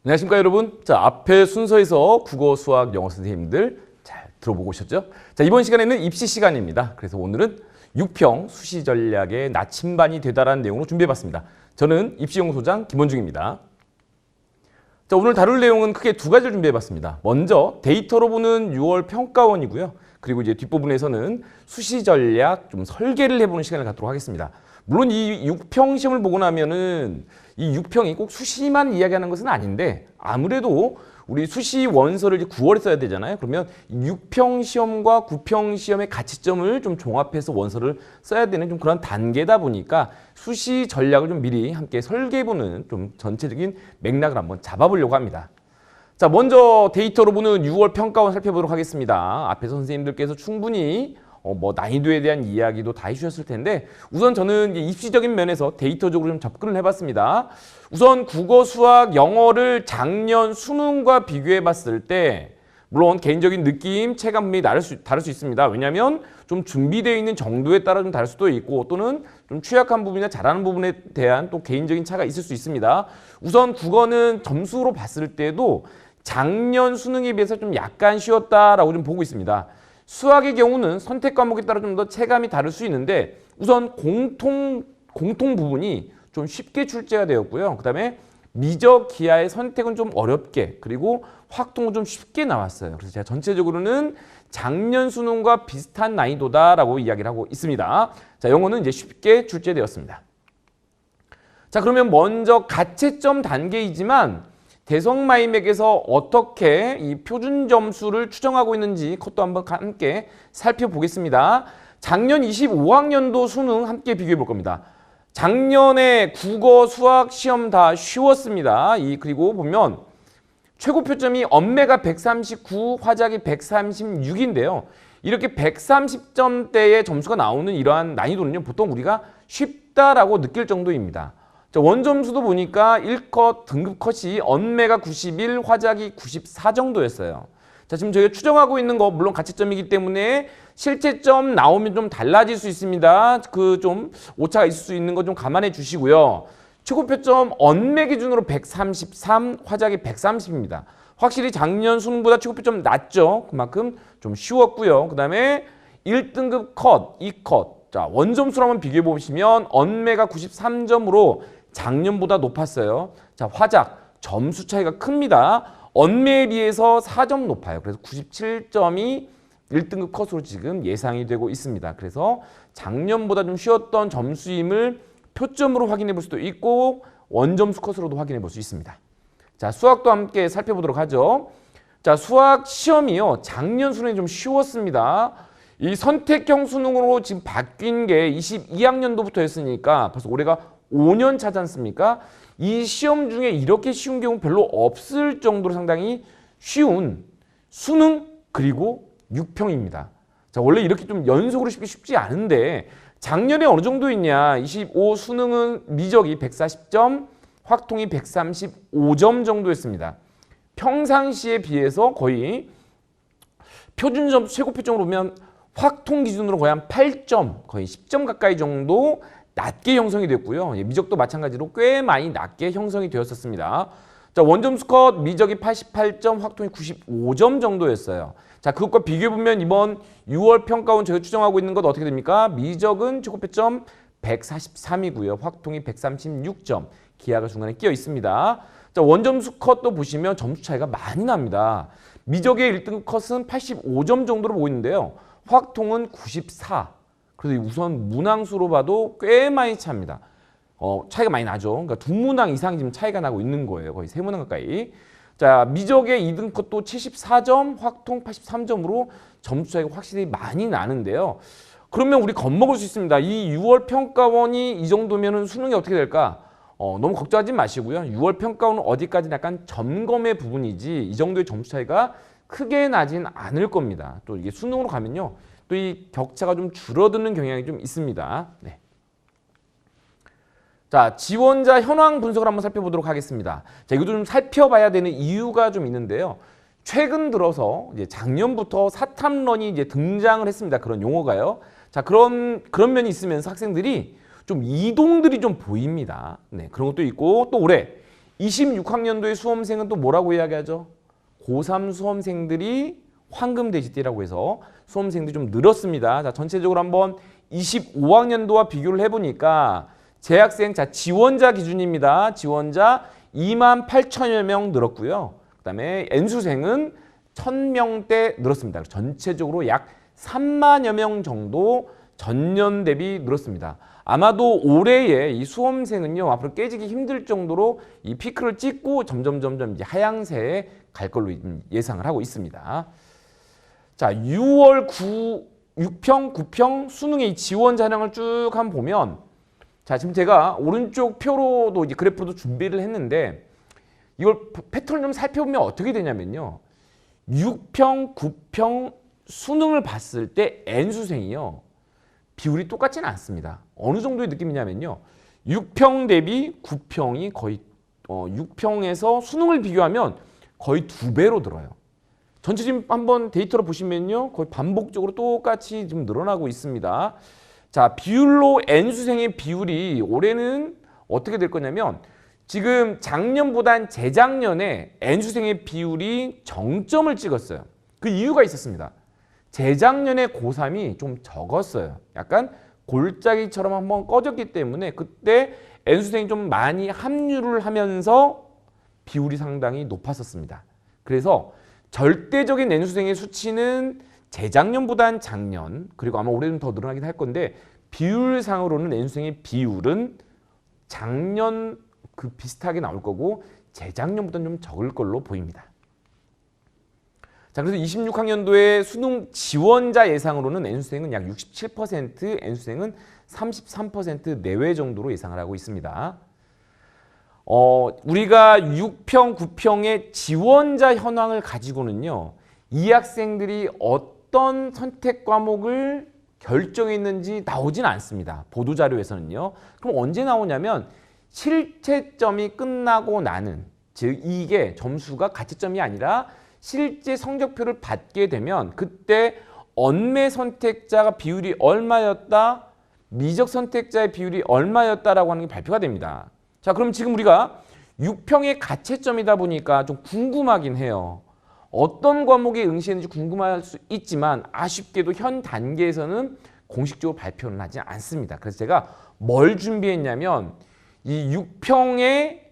안녕하십니까 여러분. 자, 앞에 순서에서 국어, 수학, 영어 선생님들 잘 들어보고 오셨죠? 자, 이번 시간에는 입시 시간입니다. 그래서 오늘은 6평 수시 전략의 나침반이 되다라는 내용으로 준비해봤습니다. 저는 입시연구소장 김원중입니다. 자, 오늘 다룰 내용은 크게 두 가지를 준비해봤습니다. 먼저 데이터로 보는 6월 평가원이고요. 그리고 이제 뒷부분에서는 수시 전략 좀 설계를 해보는 시간을 갖도록 하겠습니다. 물론 이 6평 시험을 보고 나면은 이 6평이 꼭 수시만 이야기하는 것은 아닌데 아무래도 우리 수시 원서를 이제 9월에 써야 되잖아요. 그러면 6평 시험과 9평 시험의 가치점을 좀 종합해서 원서를 써야 되는 좀 그런 단계다 보니까 수시 전략을 좀 미리 함께 설계해보는 좀 전체적인 맥락을 한번 잡아보려고 합니다. 자, 먼저 데이터로 보는 6월 평가원 살펴보도록 하겠습니다. 앞에 선생님들께서 충분히 난이도에 대한 이야기도 다 해주셨을 텐데 우선 저는 입시적인 면에서 데이터적으로 좀 접근을 해봤습니다. 우선 국어, 수학, 영어를 작년 수능과 비교해 봤을 때 물론 개인적인 느낌, 체감 분명히 다를 수 있습니다. 왜냐하면 좀 준비되어 있는 정도에 따라 좀 다를 수도 있고 또는 좀 취약한 부분이나 잘하는 부분에 대한 또 개인적인 차가 있을 수 있습니다. 우선 국어는 점수로 봤을 때도 작년 수능에 비해서 좀 약간 쉬웠다라고 좀 보고 있습니다. 수학의 경우는 선택 과목에 따라 좀 더 체감이 다를 수 있는데 우선 공통 부분이 좀 쉽게 출제가 되었고요. 그 다음에 미적 기하의 선택은 좀 어렵게 그리고 확통은 좀 쉽게 나왔어요. 그래서 제가 전체적으로는 작년 수능과 비슷한 난이도다라고 이야기를 하고 있습니다. 자, 영어는 이제 쉽게 출제되었습니다. 자, 그러면 먼저 가채점 단계이지만 대성마이맥에서 어떻게 이 표준 점수를 추정하고 있는지 그것도 한번 함께 살펴보겠습니다. 작년 25학년도 수능 함께 비교해 볼 겁니다. 작년에 국어, 수학 시험 다 쉬웠습니다. 그리고 보면 최고 표점이 엄매가 139, 화작이 136인데요. 이렇게 130점대의 점수가 나오는 이러한 난이도는요, 보통 우리가 쉽다라고 느낄 정도입니다. 원점수도 보니까 1컷, 등급 컷이 엄매가 91, 화작이 94 정도였어요. 자, 지금 저희가 추정하고 있는 거 물론 가채점이기 때문에 실제점 나오면 좀 달라질 수 있습니다. 그 좀 오차가 있을 수 있는 거 좀 감안해 주시고요. 최고 표점 엄매 기준으로 133, 화작이 130입니다. 확실히 작년 수능보다 최고 표점 낮죠. 그만큼 좀 쉬웠고요. 그 다음에 1등급 컷, 2컷. 자, 원점수로 한번 비교해 보시면 엄매가 93점으로 작년보다 높았어요. 자, 화작 점수 차이가 큽니다. 엄매에 비해서 4점 높아요. 그래서 97점이 1등급 컷으로 지금 예상이 되고 있습니다. 그래서 작년보다 좀 쉬웠던 점수임을 표점으로 확인해 볼 수도 있고 원점수 컷으로도 확인해 볼 수 있습니다. 자, 수학도 함께 살펴보도록 하죠. 자, 수학 시험이요. 작년 수능이 좀 쉬웠습니다. 이 선택형 수능으로 지금 바뀐 게 22학년도부터 했으니까 벌써 올해가 5년 차지 않습니까? 이 시험 중에 이렇게 쉬운 경우 별로 없을 정도로 상당히 쉬운 수능 그리고 6평입니다. 자, 원래 이렇게 좀 연속으로 쉽지 않은데 작년에 어느 정도 있냐? 25 수능은 미적이 140점, 확통이 135점 정도였습니다. 평상시에 비해서 거의 표준점 최고 표점으로 보면 확통 기준으로 거의 한 8점, 거의 10점 가까이 정도 낮게 형성이 됐고요. 미적도 마찬가지로 꽤 많이 낮게 형성이 되었었습니다. 자, 원점수 컷 미적이 88점, 확통이 95점 정도였어요. 자, 그것과 비교해보면 이번 6월 평가원 저희가 추정하고 있는 것 어떻게 됩니까? 미적은 최고 표점 143이고요. 확통이 136점, 기하가 중간에 끼어 있습니다. 자, 원점수 컷도 보시면 점수 차이가 많이 납니다. 미적의 1등급 컷은 85점 정도로 보이는데요. 확통은 94. 그래서 우선 문항수로 봐도 꽤 많이 차입니다. 차이가 많이 나죠. 그러니까 두 문항 이상 지금 차이가 나고 있는 거예요. 거의 세 문항 가까이. 자, 미적의 2등급 컷도 74점, 확통 83점으로 점수 차이가 확실히 많이 나는데요. 그러면 우리 겁먹을 수 있습니다. 이 6월 평가원이 이 정도면은 수능이 어떻게 될까? 너무 걱정하지 마시고요. 6월 평가원은 어디까지 약간 점검의 부분이지 이 정도의 점수 차이가 크게 나진 않을 겁니다. 또 이게 수능으로 가면요. 또 이 격차가 좀 줄어드는 경향이 좀 있습니다. 네. 자, 지원자 현황 분석을 한번 살펴보도록 하겠습니다. 자, 이것도 좀 살펴봐야 되는 이유가 좀 있는데요. 최근 들어서 이제 작년부터 사탐런이 이제 등장을 했습니다. 그런 용어가요. 자, 그런 면이 있으면서 학생들이 좀 이동들이 좀 보입니다. 네, 그런 것도 있고 또 올해 26학년도의 수험생은 또 뭐라고 이야기하죠? 고3 수험생들이 황금돼지띠라고 해서 수험생들이 좀 늘었습니다. 자, 전체적으로 한번 25학년도와 비교를 해보니까 재학생, 자, 지원자 기준입니다. 지원자 28,000여 명 늘었고요. 그 다음에 N수생은 1000명대 늘었습니다. 전체적으로 약 3만여 명 정도 전년 대비 늘었습니다. 아마도 올해의 이 수험생은요, 앞으로 깨지기 힘들 정도로 이 피크를 찍고 점점 이제 하향세에 갈 걸로 예상을 하고 있습니다. 자, 6월 6평, 9평 수능의 이 지원 자량을 쭉 한번 보면, 자, 지금 제가 오른쪽 표로도 이제 그래프도 준비를 했는데, 이걸 패턴을 좀 살펴보면 어떻게 되냐면요. 6평, 9평 수능을 봤을 때 N수생이요. 비율이 똑같지는 않습니다. 어느 정도의 느낌이냐면요. 6평 대비 9평이 거의 6평에서 수능을 비교하면 거의 2배로 늘어요. 전체 지금 한번 데이터로 보시면요. 거의 반복적으로 똑같이 지금 늘어나고 있습니다. 자, 비율로 N수생의 비율이 올해는 어떻게 될 거냐면 지금 작년보단 재작년에 N수생의 비율이 정점을 찍었어요. 그 이유가 있었습니다. 재작년에 고3이 좀 적었어요. 약간 골짜기처럼 한번 꺼졌기 때문에 그때 N수생이 좀 많이 합류를 하면서 비율이 상당히 높았었습니다. 그래서 절대적인 N수생의 수치는 재작년보단 작년, 그리고 아마 올해는 더 늘어나긴 할 건데 비율상으로는 N수생의 비율은 작년 그 비슷하게 나올 거고 재작년보다는 좀 적을 걸로 보입니다. 자, 그래서 26학년도에 수능 지원자 예상으로는 N수생은 약 67%, N수생은 33% 내외 정도로 예상을 하고 있습니다. 우리가 6평, 9평의 지원자 현황을 가지고는요, 이 학생들이 어떤 선택 과목을 결정했는지 나오진 않습니다. 보도자료에서는요. 그럼 언제 나오냐면 실채점이 끝나고 나는, 즉 이게 점수가 가채점이 아니라 실제 성적표를 받게 되면 그때 언매 선택자가 비율이 얼마였다, 미적 선택자의 비율이 얼마였다라고 하는 게 발표가 됩니다. 자, 그럼 지금 우리가 6평의 가채점이다 보니까 좀 궁금하긴 해요. 어떤 과목에 응시했는지 궁금할 수 있지만 아쉽게도 현 단계에서는 공식적으로 발표는 하지 않습니다. 그래서 제가 뭘 준비했냐면 이 6평의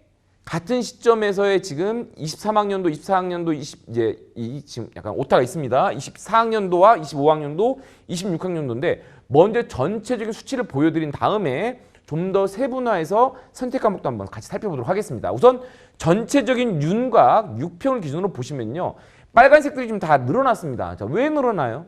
같은 시점에서의 지금 23학년도, 24학년도, 지금 약간 오타가 있습니다. 24학년도와 25학년도, 26학년도인데 먼저 전체적인 수치를 보여드린 다음에 좀 더 세분화해서 선택 과목도 한번 같이 살펴보도록 하겠습니다. 우선 전체적인 윤곽 6평을 기준으로 보시면요. 빨간색들이 좀 다 늘어났습니다. 자, 왜 늘어나요?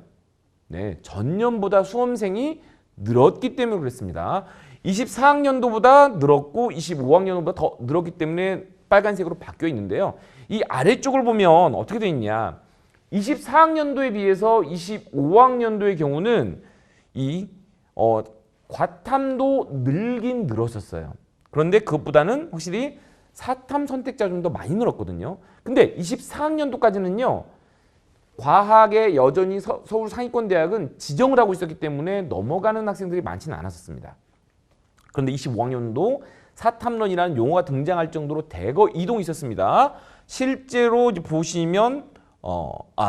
네, 전년보다 수험생이 늘었기 때문에 그렇습니다. 24학년도보다 늘었고 25학년도보다 더 늘었기 때문에 빨간색으로 바뀌어 있는데요. 이 아래쪽을 보면 어떻게 되어 있냐. 24학년도에 비해서 25학년도의 경우는 이 과탐도 늘긴 늘었었어요. 그런데 그것보다는 확실히 사탐 선택자가 좀 더 많이 늘었거든요. 근데 24학년도까지는요. 과학에 여전히 서울 상위권 대학은 지정을 하고 있었기 때문에 넘어가는 학생들이 많지는 않았었습니다. 그런데 25학년도 사탐론이라는 용어가 등장할 정도로 대거 이동이 있었습니다. 실제로 이제 보시면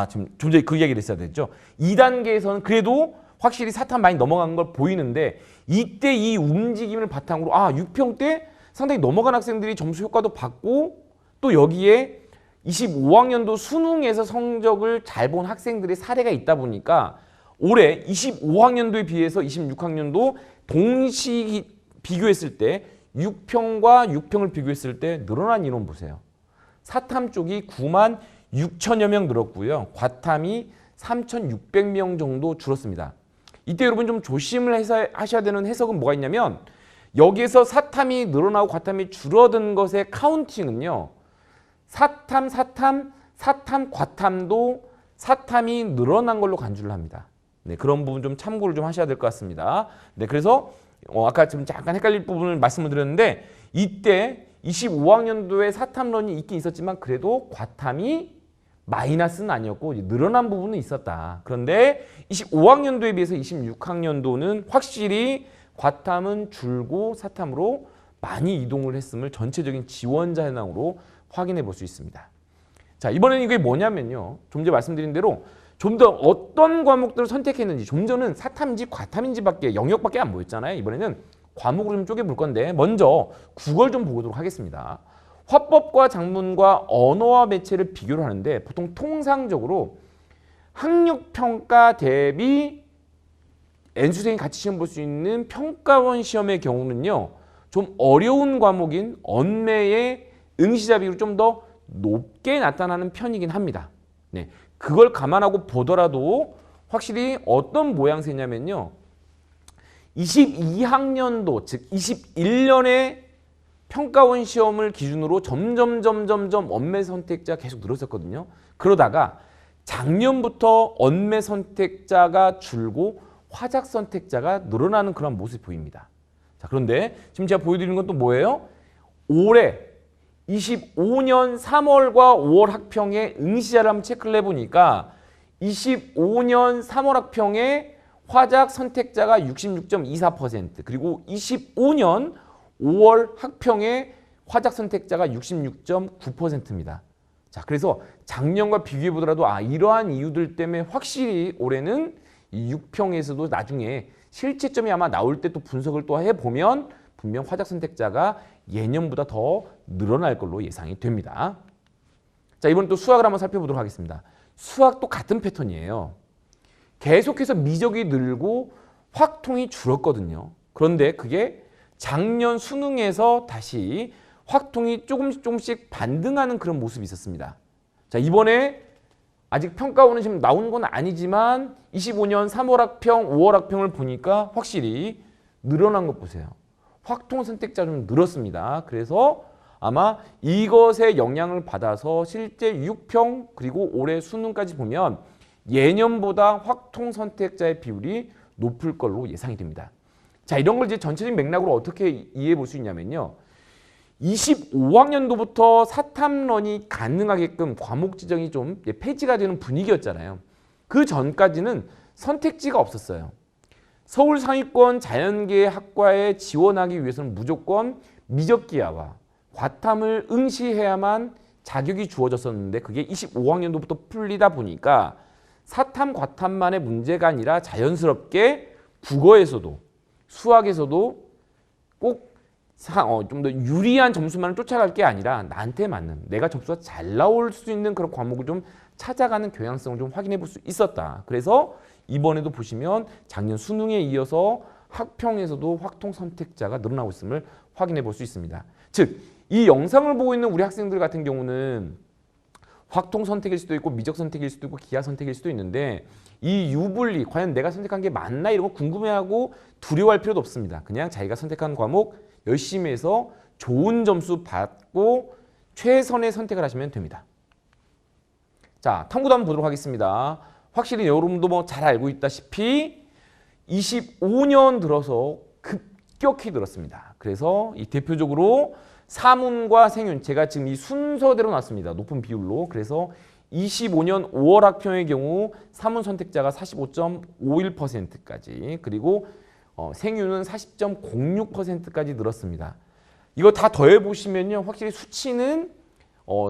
지금 좀 전에 그 이야기를 했어야 됐죠. 2단계에서는 그래도 확실히 사탐 많이 넘어간 걸 보이는데 이때 이 움직임을 바탕으로 6평 때 상당히 넘어간 학생들이 점수 효과도 받고 또 여기에 25학년도 수능에서 성적을 잘 본 학생들의 사례가 있다 보니까 올해 25학년도에 비해서 26학년도 동시 비교했을 때 6평과 6평을 비교했을 때 늘어난 인원 보세요. 사탐 쪽이 9만 6천여 명 늘었고요. 과탐이 3,600명 정도 줄었습니다. 이때 여러분 좀 조심을 하셔야 되는 해석은 뭐가 있냐면 여기에서 사탐이 늘어나고 과탐이 줄어든 것의 카운팅은요. 사탐, 과탐도 사탐이 늘어난 걸로 간주를 합니다. 네, 그런 부분 좀 참고를 좀 하셔야 될 것 같습니다. 네, 그래서 아까 좀 잠깐 헷갈릴 부분을 말씀을 드렸는데 이때 25학년도에 사탐론이 있긴 있었지만 그래도 과탐이 마이너스는 아니었고 늘어난 부분은 있었다. 그런데 25학년도에 비해서 26학년도는 확실히 과탐은 줄고 사탐으로 많이 이동을 했음을 전체적인 지원자 현황으로 확인해 볼 수 있습니다. 자, 이번에는 이게 뭐냐면요. 좀 전에 말씀드린 대로 좀 더 어떤 과목들을 선택했는지, 좀 전은 사탐인지 과탐인지밖에 영역밖에 안 보였잖아요. 이번에는 과목으로 좀 쪼개볼 건데 먼저 국어를 좀 보도록 하겠습니다. 화법과 작문과 언어와 매체를 비교를 하는데 보통 통상적으로 학력평가 대비 N수생이 같이 시험 볼 수 있는 평가원 시험의 경우는요. 좀 어려운 과목인 언매의 응시자 비율이 좀 더 높게 나타나는 편이긴 합니다. 네, 그걸 감안하고 보더라도 확실히 어떤 모양새냐면요. 22학년도 즉 21년에 평가원 시험을 기준으로 점점 언매 선택자 계속 늘었었거든요. 그러다가 작년부터 언매 선택자가 줄고 화작 선택자가 늘어나는 그런 모습이 보입니다. 자, 그런데 지금 제가 보여드리는 건 또 뭐예요? 올해 25년 3월과 5월 학평의 응시자를 한번 체크를 해보니까 25년 3월 학평의 화작 선택자가 66.24% 그리고 25년 5월 학평의 화작 선택자가 66.9%입니다. 자, 그래서 작년과 비교해 보더라도 이러한 이유들 때문에 확실히 올해는 이 6평에서도 나중에 실채점이 아마 나올 때 또 분석을 또 해보면 분명 화작 선택자가 예년보다 더 늘어날 걸로 예상이 됩니다. 자, 이번엔 또 수학을 한번 살펴보도록 하겠습니다. 수학도 같은 패턴이에요. 계속해서 미적이 늘고 확통이 줄었거든요. 그런데 그게 작년 수능에서 다시 확통이 조금씩 반등하는 그런 모습이 있었습니다. 자, 이번에 아직 평가원은 지금 나온 건 아니지만 25년 3월 학평, 5월 학평을 보니까 확실히 늘어난 것 보세요. 확통 선택자 좀 늘었습니다. 그래서 아마 이것의 영향을 받아서 실제 6평 그리고 올해 수능까지 보면 예년보다 확통 선택자의 비율이 높을 걸로 예상이 됩니다. 자, 이런 걸 이제 전체적인 맥락으로 어떻게 이해해 볼 수 있냐면요. 25학년도부터 사탐런이 가능하게끔 과목 지정이 좀 폐지가 되는 분위기였잖아요. 그 전까지는 선택지가 없었어요. 서울 상위권 자연계의 학과에 지원하기 위해서는 무조건 미적기하와 과탐을 응시해야만 자격이 주어졌었는데 그게 25학년도부터 풀리다 보니까 사탐, 과탐만의 문제가 아니라 자연스럽게 국어에서도 수학에서도 꼭 좀 더 유리한 점수만을 쫓아갈 게 아니라 나한테 맞는 내가 점수가 잘 나올 수 있는 그런 과목을 좀 찾아가는 경향성을 좀 확인해 볼 수 있었다. 그래서 이번에도 보시면 작년 수능에 이어서 학평에서도 확통 선택자가 늘어나고 있음을 확인해 볼 수 있습니다. 즉, 이 영상을 보고 있는 우리 학생들 같은 경우는 확통 선택일 수도 있고 미적 선택일 수도 있고 기하 선택일 수도 있는데 이 유불리 과연 내가 선택한 게 맞나 이런 거 궁금해하고 두려워할 필요도 없습니다. 그냥 자기가 선택한 과목 열심히 해서 좋은 점수 받고 최선의 선택을 하시면 됩니다. 자, 탐구도 한번 보도록 하겠습니다. 확실히 여러분도 뭐 잘 알고 있다시피 25년 들어서 급격히 늘었습니다. 그래서 이 대표적으로 사문과 생윤, 제가 지금 이 순서대로 놨습니다. 높은 비율로. 그래서 25년 5월 학평의 경우 사문 선택자가 45.51%까지 그리고 생윤은 40.06%까지 늘었습니다. 이거 다 더해보시면요. 확실히 수치는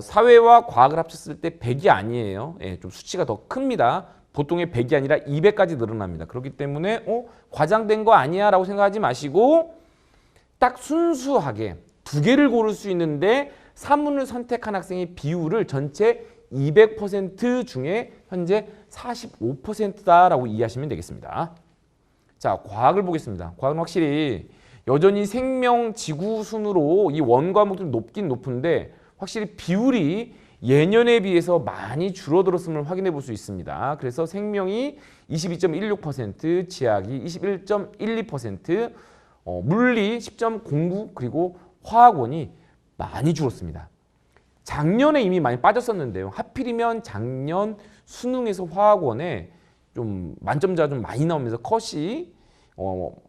사회와 과학을 합쳤을 때 100이 아니에요. 예, 좀 수치가 더 큽니다. 보통의 100이 아니라 200까지 늘어납니다. 그렇기 때문에 과장된 거 아니야 라고 생각하지 마시고 딱 순수하게 두 개를 고를 수 있는데 사문을 선택한 학생의 비율을 전체 200% 중에 현재 45%다라고 이해하시면 되겠습니다. 자, 과학을 보겠습니다. 과학은 확실히 여전히 생명, 지구 순으로 이 원과목들이 높긴 높은데 확실히 비율이 예년에 비해서 많이 줄어들었음을 확인해 볼 수 있습니다. 그래서 생명이 22.16%, 지학이 21.12%, 물리 10.09 그리고 화학원이 많이 줄었습니다. 작년에 이미 많이 빠졌었는데요. 하필이면 작년 수능에서 화학원에 좀 만점자가 좀 많이 나오면서 컷이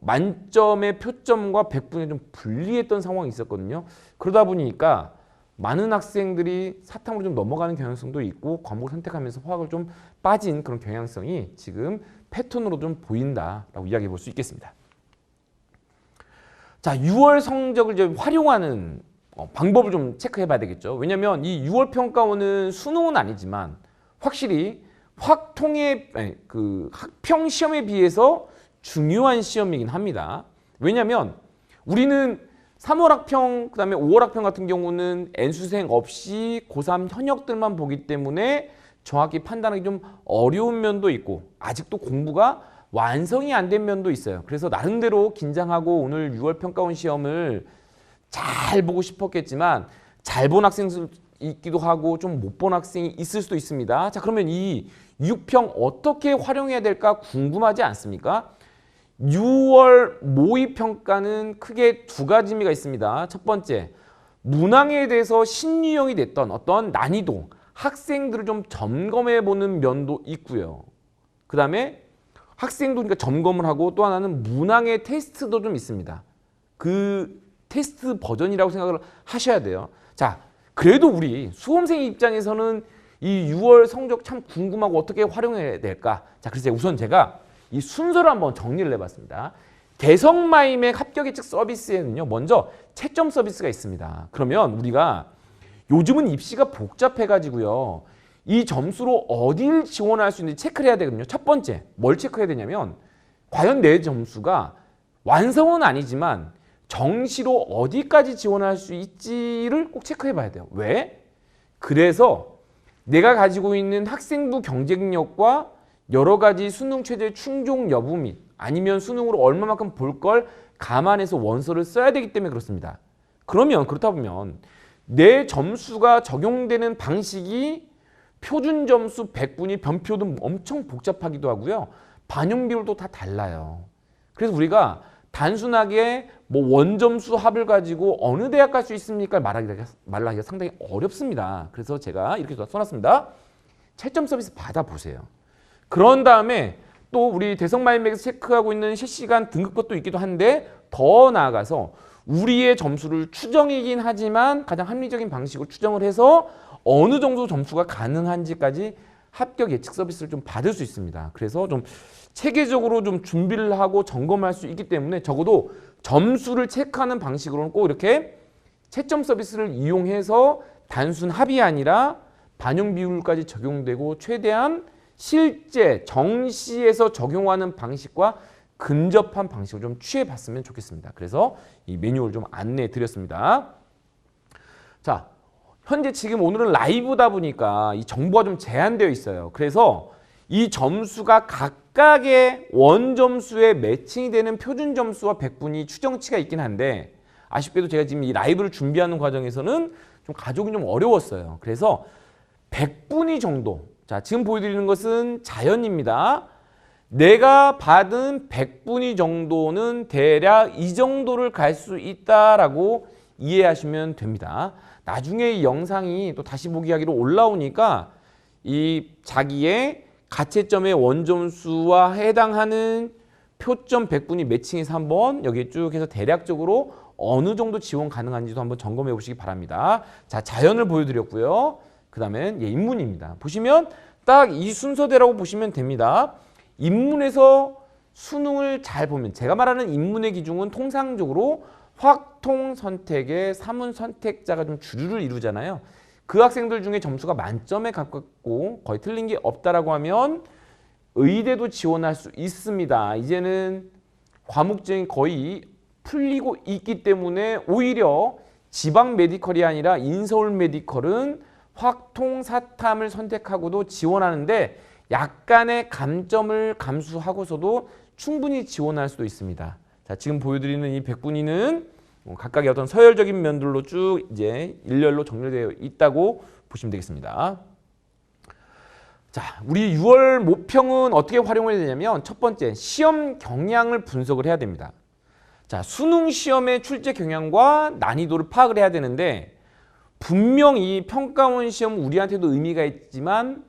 만점의 표점과 100분에 좀 불리했던 상황이 있었거든요. 그러다 보니까 많은 학생들이 사탐으로 좀 넘어가는 경향성도 있고 과목을 선택하면서 화학을 좀 빠진 그런 경향성이 지금 패턴으로 좀 보인다라고 이야기해 볼 수 있겠습니다. 자, 6월 성적을 이제 활용하는 방법을 좀 체크해 봐야 되겠죠. 왜냐면 이 6월 평가원은 수능은 아니지만 확실히 확통의 그 학평 시험에 비해서 중요한 시험이긴 합니다. 왜냐면 우리는 3월 학평, 그다음에 5월 학평 같은 경우는 N수생 없이 고3 현역들만 보기 때문에 정확히 판단하기 좀 어려운 면도 있고 아직도 공부가 완성이 안 된 면도 있어요. 그래서 나름대로 긴장하고 오늘 6월 평가원 시험을 잘 보고 싶었겠지만 잘 본 학생도 있기도 하고 좀 못 본 학생이 있을 수도 있습니다. 자, 그러면 이 6평 어떻게 활용해야 될까 궁금하지 않습니까? 6월 모의평가는 크게 두 가지 의미가 있습니다. 첫 번째, 문항에 대해서 신유형이 됐던 어떤 난이도, 학생들을 좀 점검해 보는 면도 있고요. 그 다음에 학생도 그러니까 점검을 하고 또 하나는 문항의 테스트도 좀 있습니다. 그 테스트 버전이라고 생각을 하셔야 돼요. 자, 그래도 우리 수험생 입장에서는 이 6월 성적 참 궁금하고 어떻게 활용해야 될까? 자, 그래서 우선 제가 이 순서를 한번 정리를 해봤습니다. 대성마이맥 합격 예측 서비스에는요, 먼저 채점 서비스가 있습니다. 그러면 우리가 요즘은 입시가 복잡해가지고요, 이 점수로 어딜 지원할 수 있는지 체크를 해야 되거든요. 첫 번째, 뭘 체크해야 되냐면 과연 내 점수가 완성은 아니지만 정시로 어디까지 지원할 수 있지를 꼭 체크해 봐야 돼요. 왜? 그래서 내가 가지고 있는 학생부 경쟁력과 여러 가지 수능 최저 충족 여부 및 아니면 수능으로 얼마만큼 볼 걸 감안해서 원서를 써야 되기 때문에 그렇습니다. 그러면 그렇다 보면 내 점수가 적용되는 방식이 표준 점수 100분위 변표도 엄청 복잡하기도 하고요. 반영 비율도 다 달라요. 그래서 우리가 단순하게 뭐 원점수 합을 가지고 어느 대학 갈 수 있습니까? 말하기가 상당히 어렵습니다. 그래서 제가 이렇게 써놨습니다. 채점 서비스 받아보세요. 그런 다음에 또 우리 대성마이맥에서 체크하고 있는 실시간 등급것도 있기도 한데 더 나아가서 우리의 점수를 추정이긴 하지만 가장 합리적인 방식으로 추정을 해서 어느 정도 점수가 가능한지까지 합격 예측 서비스를 좀 받을 수 있습니다. 그래서 좀 체계적으로 좀 준비를 하고 점검할 수 있기 때문에 적어도 점수를 체크하는 방식으로는 꼭 이렇게 채점 서비스를 이용해서 단순 합이 아니라 반영 비율까지 적용되고 최대한 실제 정시에서 적용하는 방식과 근접한 방식을 좀 취해봤으면 좋겠습니다. 그래서 이 매뉴얼 좀 안내해 드렸습니다. 자, 현재 지금 오늘은 라이브다 보니까 이 정보가 좀 제한되어 있어요. 그래서 이 점수가 각각의 원점수에 매칭이 되는 표준 점수와 100분위 추정치가 있긴 한데 아쉽게도 제가 지금 이 라이브를 준비하는 과정에서는 좀 가져오기 좀 어려웠어요. 그래서 100분위 정도, 자, 지금 보여드리는 것은 자연입니다. 내가 받은 100분위 정도는 대략 이 정도를 갈 수 있다라고 이해하시면 됩니다. 나중에 이 영상이 또 다시 보기 하기로 올라오니까 이 자기의 가채점의 원점수와 해당하는 표점 100분위 매칭해서 한번 여기에 쭉 해서 대략적으로 어느 정도 지원 가능한지도 한번 점검해 보시기 바랍니다. 자, 자연을 보여드렸고요. 그 다음엔 인문입니다. 보시면 딱 이 순서대로 보시면 됩니다. 인문에서 수능을 잘 보면 제가 말하는 인문의 기준은 통상적으로 확통 선택의 사문 선택자가 좀 주류를 이루잖아요. 그 학생들 중에 점수가 만점에 가깝고 거의 틀린 게 없다라고 하면 의대도 지원할 수 있습니다. 이제는 과목증이 거의 풀리고 있기 때문에 오히려 지방 메디컬이 아니라 인서울 메디컬은 확통 사탐을 선택하고도 지원하는데 약간의 감점을 감수하고서도 충분히 지원할 수도 있습니다. 자, 지금 보여드리는 이 100분위는 각각의 어떤 서열적인 면들로 쭉 이제 일렬로 정렬되어 있다고 보시면 되겠습니다. 자, 우리 6월 모평은 어떻게 활용해야 되냐면 첫 번째, 시험 경향을 분석을 해야 됩니다. 자, 수능 시험의 출제 경향과 난이도를 파악을 해야 되는데 분명히 평가원 시험 우리한테도 의미가 있지만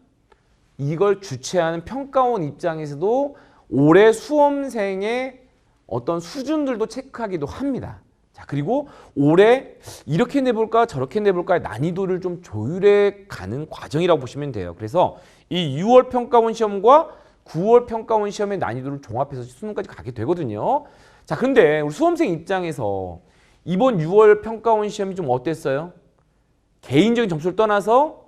이걸 주최하는 평가원 입장에서도 올해 수험생의 어떤 수준들도 체크하기도 합니다. 자, 그리고 올해 이렇게 내볼까 저렇게 내볼까 난이도를 좀 조율해 가는 과정이라고 보시면 돼요. 그래서 이 6월 평가원 시험과 9월 평가원 시험의 난이도를 종합해서 수능까지 가게 되거든요. 자, 근데 우리 수험생 입장에서 이번 6월 평가원 시험이 좀 어땠어요? 개인적인 점수를 떠나서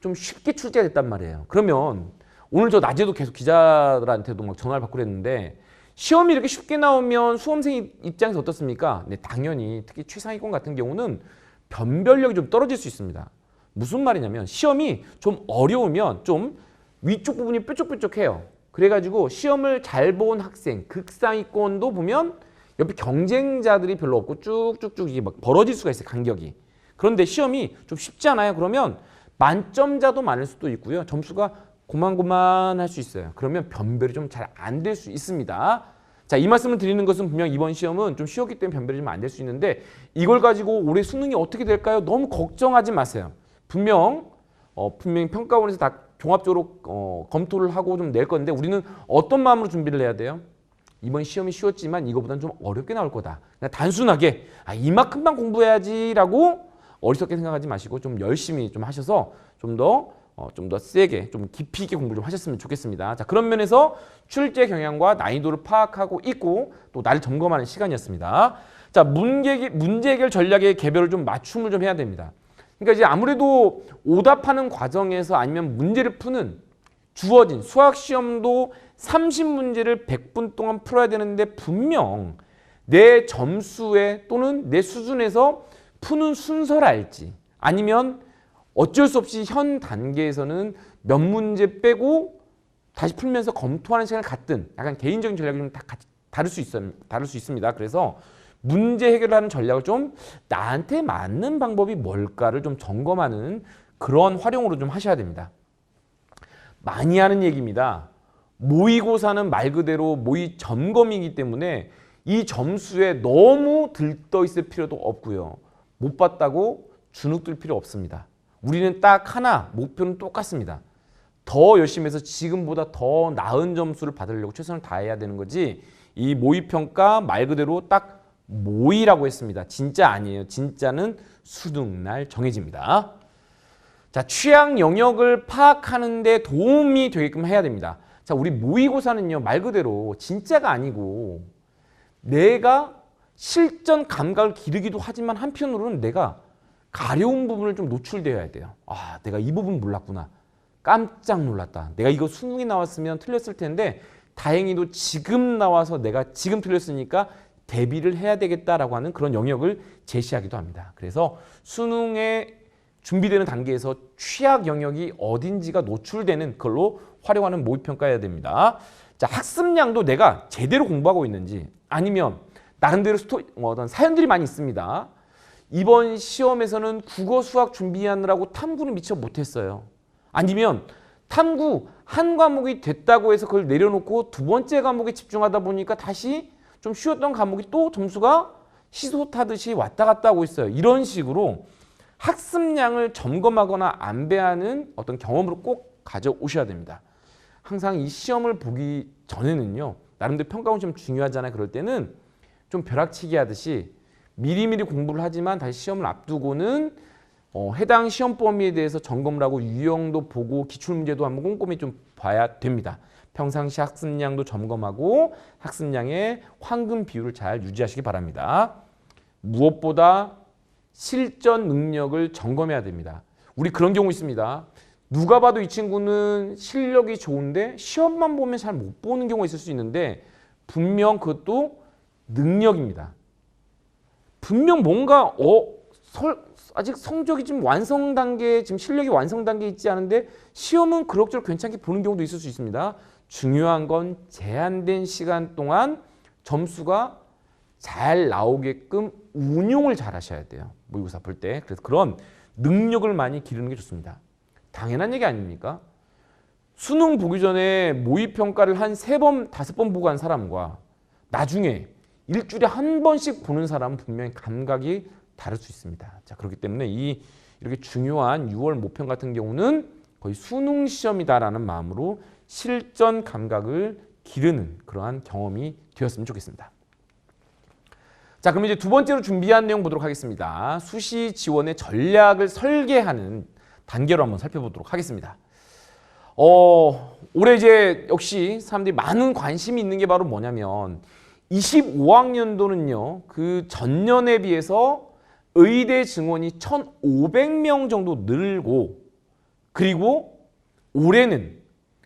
좀 쉽게 출제가 됐단 말이에요. 그러면 오늘 저 낮에도 계속 기자들한테도 막 전화를 받고 그랬는데 시험이 이렇게 쉽게 나오면 수험생 입장에서 어떻습니까? 네, 당연히 특히 최상위권 같은 경우는 변별력이 좀 떨어질 수 있습니다. 무슨 말이냐면 시험이 좀 어려우면 좀 위쪽 부분이 뾰족뾰족해요. 그래가지고 시험을 잘 본 학생, 극상위권도 보면 옆에 경쟁자들이 별로 없고 쭉쭉쭉 이게 막 벌어질 수가 있어요, 간격이. 그런데 시험이 좀 쉽지 않아요. 그러면 만점자도 많을 수도 있고요. 점수가 고만고만할 수 있어요. 그러면 변별이 좀 잘 안 될 수 있습니다. 자, 이 말씀을 드리는 것은 분명 이번 시험은 좀 쉬웠기 때문에 변별이 좀 안 될 수 있는데 이걸 가지고 올해 수능이 어떻게 될까요? 너무 걱정하지 마세요. 분명히 평가원에서 다 종합적으로 검토를 하고 좀 낼 건데 우리는 어떤 마음으로 준비를 해야 돼요? 이번 시험이 쉬웠지만 이거보다는 좀 어렵게 나올 거다. 그냥 단순하게 이만큼만 공부해야지라고 어리석게 생각하지 마시고 좀 열심히 좀 하셔서 좀 더 세게, 좀 깊이 있게 공부를 좀 하셨으면 좋겠습니다. 자, 그런 면에서 출제 경향과 난이도를 파악하고 있고 또 나를 점검하는 시간이었습니다. 자, 문제 해결 전략의 개별을 좀 맞춤을 좀 해야 됩니다. 그러니까 이제 아무래도 오답하는 과정에서 아니면 문제를 푸는 주어진 수학 시험도 30문제를 100분 동안 풀어야 되는데 분명 내 점수에 또는 내 수준에서 푸는 순서랄지 아니면 어쩔 수 없이 현 단계에서는 몇 문제 빼고 다시 풀면서 검토하는 시간을 갖든 약간 개인적인 전략이 좀 다를 수 있습니다. 그래서 문제 해결하는 전략을 좀 나한테 맞는 방법이 뭘까를 좀 점검하는 그런 활용으로 좀 하셔야 됩니다. 많이 하는 얘기입니다. 모의고사는 말 그대로 모의 점검이기 때문에 이 점수에 너무 들떠 있을 필요도 없고요. 못 봤다고 주눅들 필요 없습니다. 우리는 딱 하나, 목표는 똑같습니다. 더 열심히 해서 지금보다 더 나은 점수를 받으려고 최선을 다해야 되는 거지 이 모의평가 말 그대로 딱 모의라고 했습니다. 진짜 아니에요. 진짜는 수능날 정해집니다. 자, 취약 영역을 파악하는 데 도움이 되게끔 해야 됩니다. 자, 우리 모의고사는요. 말 그대로 진짜가 아니고 내가 실전 감각을 기르기도 하지만 한편으로는 내가 가려운 부분을 좀 노출되어야 돼요. 아, 내가 이 부분 몰랐구나. 깜짝 놀랐다. 내가 이거 수능에 나왔으면 틀렸을 텐데 다행히도 지금 나와서 내가 지금 틀렸으니까 대비를 해야 되겠다라고 하는 그런 영역을 제시하기도 합니다. 그래서 수능에 준비되는 단계에서 취약 영역이 어딘지가 노출되는 걸로 활용하는 모의평가해야 됩니다. 자, 학습량도 내가 제대로 공부하고 있는지 아니면 나름대로 어떤 사연들이 많이 있습니다. 이번 시험에서는 국어 수학 준비하느라고 탐구는 미처 못했어요. 아니면 탐구 한 과목이 됐다고 해서 그걸 내려놓고 두 번째 과목에 집중하다 보니까 다시 좀 쉬웠던 과목이 또 점수가 시소 타듯이 왔다 갔다 하고 있어요. 이런 식으로 학습량을 점검하거나 안배하는 어떤 경험으로 꼭 가져오셔야 됩니다. 항상 이 시험을 보기 전에는요. 나름대로 평가원 시험 중요하잖아요. 그럴 때는 좀 벼락치기 하듯이 미리미리 공부를 하지만 다시 시험을 앞두고는 해당 시험 범위에 대해서 점검을 하고 유형도 보고 기출문제도 한번 꼼꼼히 좀 봐야 됩니다. 평상시 학습량도 점검하고 학습량의 황금 비율을 잘 유지하시기 바랍니다. 무엇보다 실전 능력을 점검해야 됩니다. 우리 그런 경우 있습니다. 누가 봐도 이 친구는 실력이 좋은데 시험만 보면 잘 못 보는 경우가 있을 수 있는데 분명 그것도 능력입니다. 분명 뭔가 아직 성적이 지금 완성 단계에 지금 실력이 완성 단계에 있지 않은데 시험은 그럭저럭 괜찮게 보는 경우도 있을 수 있습니다. 중요한 건 제한된 시간 동안 점수가 잘 나오게끔 운용을 잘 하셔야 돼요. 모의고사 볼 때. 그래서 그런 능력을 많이 기르는 게 좋습니다. 당연한 얘기 아닙니까? 수능 보기 전에 모의평가를 한 3번, 5번 보고 한 사람과 나중에 일주일에 한 번씩 보는 사람은 분명히 감각이 다를 수 있습니다. 자, 그렇기 때문에 이렇게 중요한 6월 모평 같은 경우는 거의 수능 시험이다라는 마음으로 실전 감각을 기르는 그러한 경험이 되었으면 좋겠습니다. 자, 그럼 이제 두 번째로 준비한 내용 보도록 하겠습니다. 수시 지원의 전략을 설계하는 단계로 한번 살펴보도록 하겠습니다. 올해 이제 역시 사람들이 많은 관심이 있는 게 바로 뭐냐면 25학년도는요. 그 전년에 비해서 의대 증원이 1,500명 정도 늘고 그리고 올해는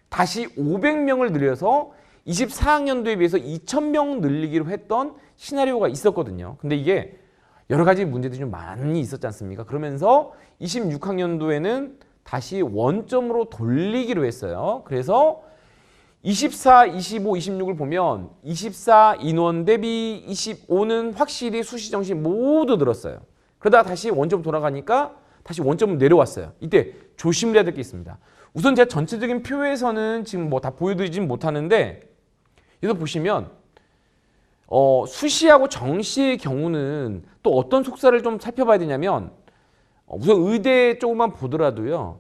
다시 500명을 늘려서 24학년도에 비해서 2,000명 늘리기로 했던 시나리오가 있었거든요. 근데 이게 여러 가지 문제들이 좀 많이 있었지 않습니까? 그러면서 26학년도에는 다시 원점으로 돌리기로 했어요. 그래서 24, 25, 26을 보면 24 인원 대비 25는 확실히 수시 정시 모두 늘었어요. 그러다가 다시 원점 돌아가니까 다시 원점으로 내려왔어요. 이때 조심해야 될 게 있습니다. 우선 제가 전체적인 표에서는 지금 뭐 다 보여드리진 못하는데 여기서 보시면 수시하고 정시의 경우는 또 어떤 속사를 좀 살펴봐야 되냐면 우선 의대 쪽만 보더라도요.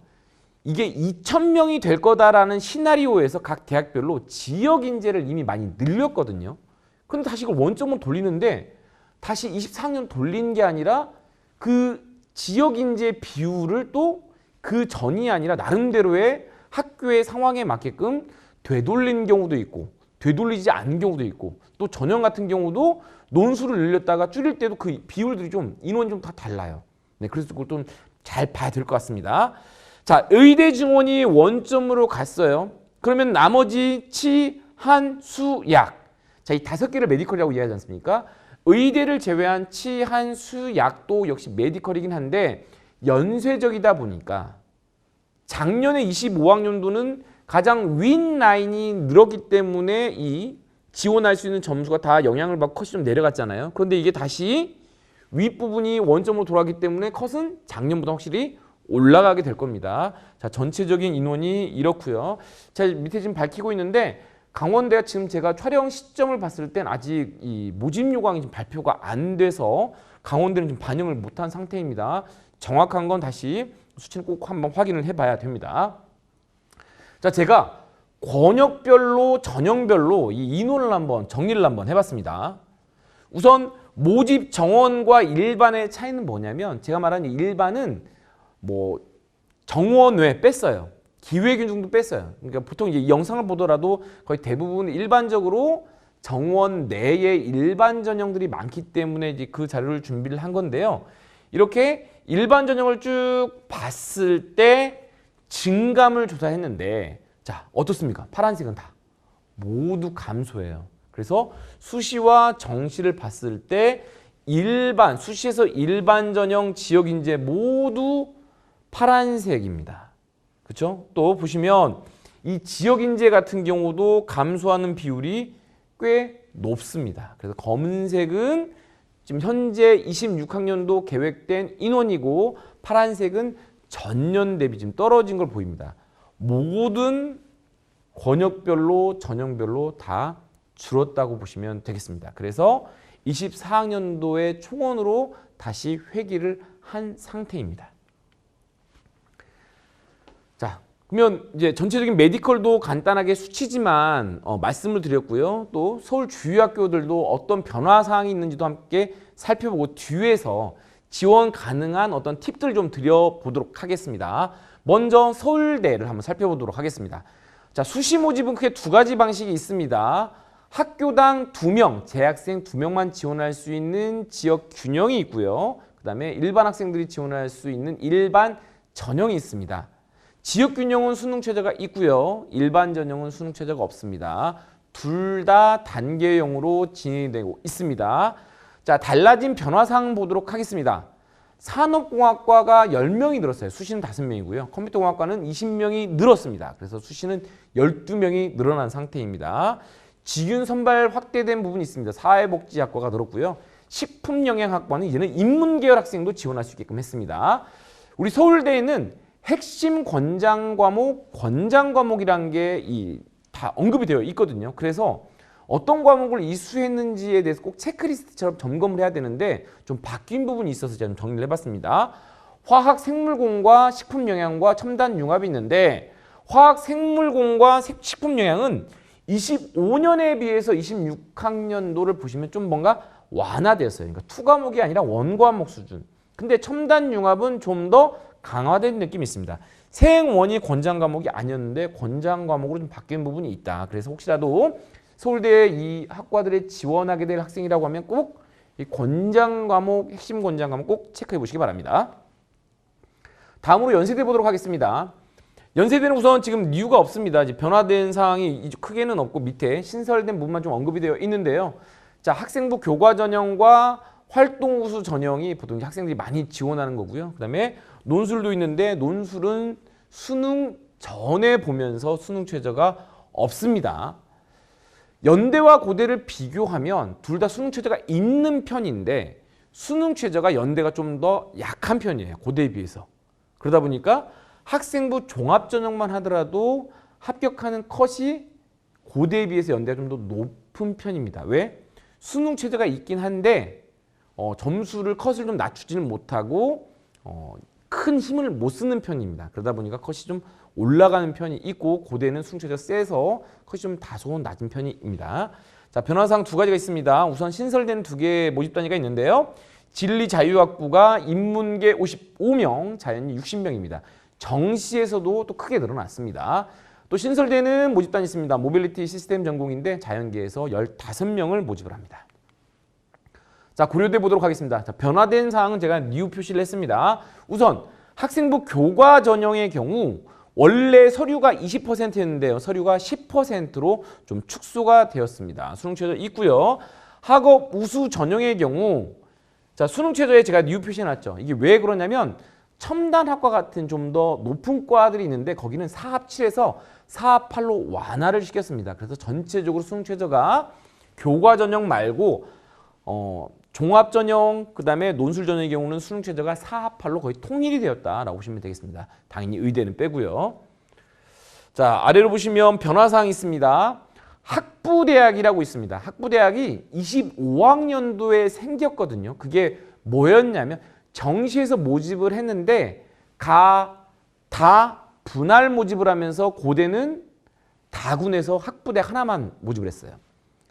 이게 2,000명이 될 거다라는 시나리오에서 각 대학별로 지역 인재를 이미 많이 늘렸거든요. 그런데 다시 이걸 원점으로 돌리는데 다시 24학년 돌린 게 아니라 그 지역 인재 비율을 또 그 전이 아니라 나름대로의 학교의 상황에 맞게끔 되돌린 경우도 있고 되돌리지 않은 경우도 있고 또 전형 같은 경우도 논수를 늘렸다가 줄일 때도 그 비율들이 좀 인원이 좀 다 달라요. 네, 그래서 그걸 좀 잘 봐야 될 것 같습니다. 자, 의대 증원이 원점으로 갔어요. 그러면 나머지 치, 한, 수, 약. 자, 이 5개를 메디컬이라고 이해하지 않습니까? 의대를 제외한 치, 한, 수, 약도 역시 메디컬이긴 한데 연쇄적이다 보니까 작년에 25학년도는 가장 윗 라인이 늘었기 때문에 이 지원할 수 있는 점수가 다 영향을 받고 컷이 좀 내려갔잖아요. 그런데 이게 다시 윗부분이 원점으로 돌아가기 때문에 컷은 작년보다 확실히 올라가게 될 겁니다. 자, 전체적인 인원이 이렇고요. 자, 밑에 지금 밝히고 있는데 강원대가 지금 제가 촬영 시점을 봤을 땐 아직 이 모집 요강이 지금 발표가 안 돼서 강원대는 좀 반영을 못한 상태입니다. 정확한 건 다시 수치는 꼭 한번 확인을 해봐야 됩니다. 자, 제가 권역별로 전형별로 이 인원을 한번 정리를 한번 해봤습니다. 우선 모집 정원과 일반의 차이는 뭐냐면 제가 말한 일반은 뭐 정원 외에 뺐어요. 기회균중도 뺐어요. 그러니까 보통 이제 영상을 보더라도 거의 대부분 일반적으로 정원 내에 일반 전형들이 많기 때문에 이제 그 자료를 준비를 한 건데요. 이렇게 일반 전형을 쭉 봤을 때 증감을 조사했는데 자, 어떻습니까? 파란색은 다 모두 감소해요. 그래서 수시와 정시를 봤을 때 일반, 수시에서 일반 전형 지역 인재 모두 파란색입니다. 그렇죠? 또 보시면 이 지역 인재 같은 경우도 감소하는 비율이 꽤 높습니다. 그래서 검은색은 지금 현재 26학년도 계획된 인원이고 파란색은 전년 대비 지금 떨어진 걸 보입니다. 모든 권역별로 전형별로 다 줄었다고 보시면 되겠습니다. 그래서 24학년도의 총원으로 다시 회귀를 한 상태입니다. 자, 그러면 이제 전체적인 메디컬도 간단하게 수치지만 말씀을 드렸고요. 또 서울 주요 학교들도 어떤 변화 사항이 있는지도 함께 살펴보고 뒤에서 지원 가능한 어떤 팁들 좀 드려보도록 하겠습니다. 먼저 서울대를 한번 살펴보도록 하겠습니다. 자, 수시 모집은 크게 두 가지 방식이 있습니다. 학교당 2명, 재학생 2명만 지원할 수 있는 지역 균형이 있고요. 그 다음에 일반 학생들이 지원할 수 있는 일반 전형이 있습니다. 지역 균형은 수능 최저가 있고요. 일반 전형은 수능 최저가 없습니다. 둘 다 단계형으로 진행되고 있습니다. 자, 달라진 변화사항 보도록 하겠습니다. 산업공학과가 10명이 늘었어요. 수시는 5명이고요. 컴퓨터공학과는 20명이 늘었습니다. 그래서 수시는 12명이 늘어난 상태입니다. 직윤 선발 확대된 부분이 있습니다. 사회복지학과가 늘었고요. 식품영양학과는 이제는 인문계열 학생도 지원할 수 있게끔 했습니다. 우리 서울대에는 핵심 권장 과목이라는 게 다 언급이 되어 있거든요. 그래서 어떤 과목을 이수했는지에 대해서 꼭 체크리스트처럼 점검을 해야 되는데 좀 바뀐 부분이 있어서 제가 좀 정리를 해봤습니다. 화학 생물공과 식품영양과 첨단융합이 있는데 화학 생물공과 식품영양은 25년에 비해서 26학년도를 보시면 좀 뭔가 완화되었어요. 그러니까 2과목이 아니라 1과목 수준. 근데 첨단융합은 좀 더 강화된 느낌이 있습니다. 생원이 권장 과목이 아니었는데 권장 과목으로 좀 바뀐 부분이 있다. 그래서 혹시라도 서울대 이 학과들에 지원하게 될 학생이라고 하면 꼭 이 권장 과목, 핵심 권장 과목 꼭 체크해 보시기 바랍니다. 다음으로 연세대 보도록 하겠습니다. 연세대는 우선 지금 이유가 없습니다. 이제 변화된 사항이 크게는 없고 밑에 신설된 부분만 좀 언급이 되어 있는데요. 자, 학생부 교과 전형과 활동 우수 전형이 보통 학생들이 많이 지원하는 거고요. 그다음에 논술도 있는데 논술은 수능 전에 보면서 수능 최저가 없습니다. 연대와 고대를 비교하면 둘 다 수능 최저가 있는 편인데 수능 최저가 연대가 좀 더 약한 편이에요. 고대에 비해서. 그러다 보니까 학생부 종합전형만 하더라도 합격하는 컷이 고대에 비해서 연대가 좀 더 높은 편입니다. 왜? 수능 최저가 있긴 한데 점수를 컷을 좀 낮추지는 못하고 큰 힘을 못 쓰는 편입니다. 그러다 보니까 컷이 좀 올라가는 편이 있고 고대는 수능 최저가 세서 컷이 좀 다소 낮은 편입니다. 자, 변화사항 두 가지가 있습니다. 우선 신설된 두 개의 모집 단위가 있는데요. 진리자유학부가 인문계 55명, 자연이 60명입니다. 정시에서도 또 크게 늘어났습니다. 또 신설되는 모집 단위 있습니다. 모빌리티 시스템 전공인데 자연계에서 15명을 모집을 합니다. 자, 고려대 보도록 하겠습니다. 자, 변화된 사항은 제가 new 표시를 했습니다. 우선 학생부 교과 전형의 경우 원래 서류가 20%였는데요. 서류가 10%로 좀 축소가 되었습니다. 수능 최저 있고요. 학업 우수 전형의 경우 자, 수능 최저에 제가 new 표시해놨죠. 이게 왜 그러냐면 첨단학과 같은 좀 더 높은 과들이 있는데 거기는 4합7에서 4합8로 완화를 시켰습니다. 그래서 전체적으로 수능 최저가 교과 전형 말고 종합 전형 그다음에 논술 전형의 경우는 수능 최저가 4합8로 거의 통일이 되었다라고 보시면 되겠습니다. 당연히 의대는 빼고요. 자, 아래로 보시면 변화사항이 있습니다. 학부대학이라고 있습니다. 학부대학이 25학년도에 생겼거든요. 그게 뭐였냐면 정시에서 모집을 했는데 다 분할 모집을 하면서 고대는 다군에서 학부대학 하나만 모집을 했어요.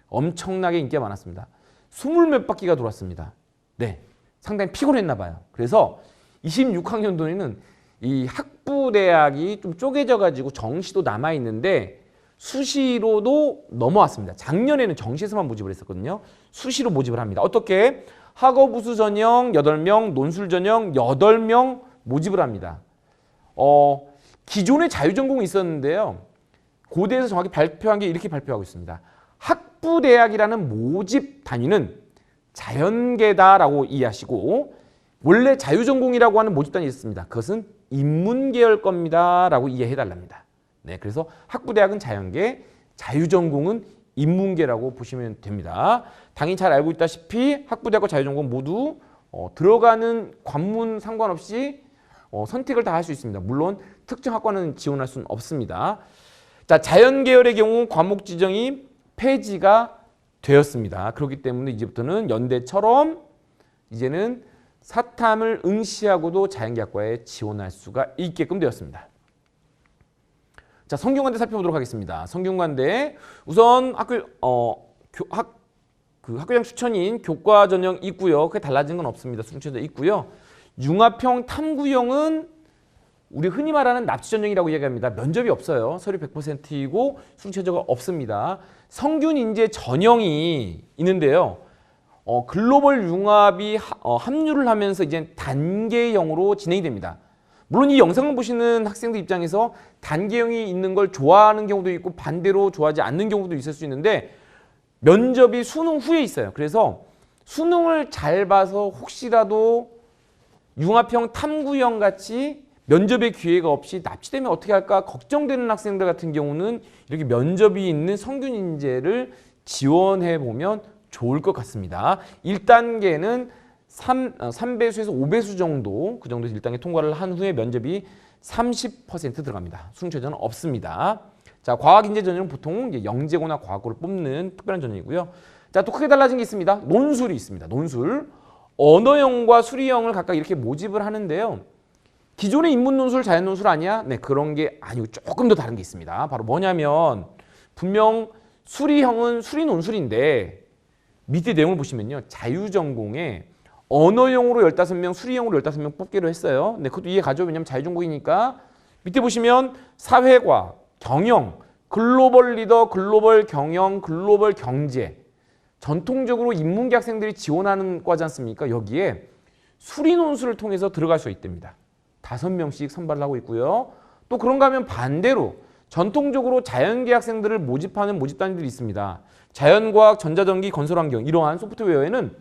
엄청나게 인기가 많았습니다. 20몇 바퀴가 돌았습니다. 네, 상당히 피곤했나 봐요. 그래서 26학년도에는 이 학부대학이 좀 쪼개져 가지고 정시도 남아있는데 수시로도 넘어왔습니다. 작년에는 정시에서만 모집을 했었거든요. 수시로 모집을 합니다. 어떻게? 학업 우수 전형 8명, 논술 전형 8명 모집을 합니다. 기존에 자유전공이 있었는데요. 고대에서 정확히 발표한 게 이렇게 발표하고 있습니다. 학부대학이라는 모집 단위는 자연계다라고 이해하시고 원래 자유전공이라고 하는 모집 단위 있습니다. 그것은 인문계열 겁니다 라고 이해해달랍니다. 네, 그래서 학부대학은 자연계, 자유전공은 인문계라고 보시면 됩니다. 당연히 잘 알고 있다시피 학부대학과 자유전공 모두 들어가는 관문 상관없이 선택을 다 할 수 있습니다. 물론 특정 학과는 지원할 수는 없습니다. 자, 자연계열의 경우 과목 지정이 폐지가 되었습니다. 그렇기 때문에 이제부터는 연대처럼 이제는 사탐을 응시하고도 자연계학과에 지원할 수가 있게끔 되었습니다. 자, 성균관대 살펴보도록 하겠습니다. 성균관대 우선 학교장 추천인 교과 전형 있고요. 그게 달라진 건 없습니다. 수능최저 있고요. 융합형 탐구형은 우리 흔히 말하는 납치 전형이라고 이야기합니다. 면접이 없어요. 서류 100%이고 수능최저가 없습니다. 성균 인재 전형이 있는데요. 글로벌 융합이 합류를 하면서 이제 단계형으로 진행이 됩니다. 물론 이 영상을 보시는 학생들 입장에서 단계형이 있는 걸 좋아하는 경우도 있고 반대로 좋아하지 않는 경우도 있을 수 있는데 면접이 수능 후에 있어요. 그래서 수능을 잘 봐서 혹시라도 융합형 탐구형 같이 면접의 기회가 없이 납치되면 어떻게 할까 걱정되는 학생들 같은 경우는 이렇게 면접이 있는 성균 인재를 지원해 보면 좋을 것 같습니다. 1단계는 3배수에서 5배수 정도 그 정도에서 1단계 통과를 한 후에 면접이 30% 들어갑니다. 수능 최저는 없습니다. 자, 과학인재 전형은 보통 이제 영재고나 과학고를 뽑는 특별한 전형이고요. 자, 또 크게 달라진 게 있습니다. 논술이 있습니다. 논술. 언어형과 수리형을 각각 이렇게 모집을 하는데요. 기존의 인문 논술, 자연 논술 아니야? 네, 그런 게 아니고 조금 더 다른 게 있습니다. 바로 뭐냐면 분명 수리형은 수리 논술인데 밑에 내용을 보시면요. 자유전공에 언어형으로 15명, 수리형으로 15명 뽑기로 했어요. 근데 그것도 이해 가죠. 왜냐면 자유전공이니까 밑에 보시면 사회과학, 경영, 글로벌 리더, 글로벌 경영, 글로벌 경제. 전통적으로 인문계 학생들이 지원하는 과지 않습니까? 여기에 수리 논술을 통해서 들어갈 수 있답니다. 5명씩 선발을 하고 있고요. 또 그런가 하면 반대로 전통적으로 자연계 학생들을 모집하는 모집단들이 있습니다. 자연과학, 전자전기, 건설환경 이러한 소프트웨어에는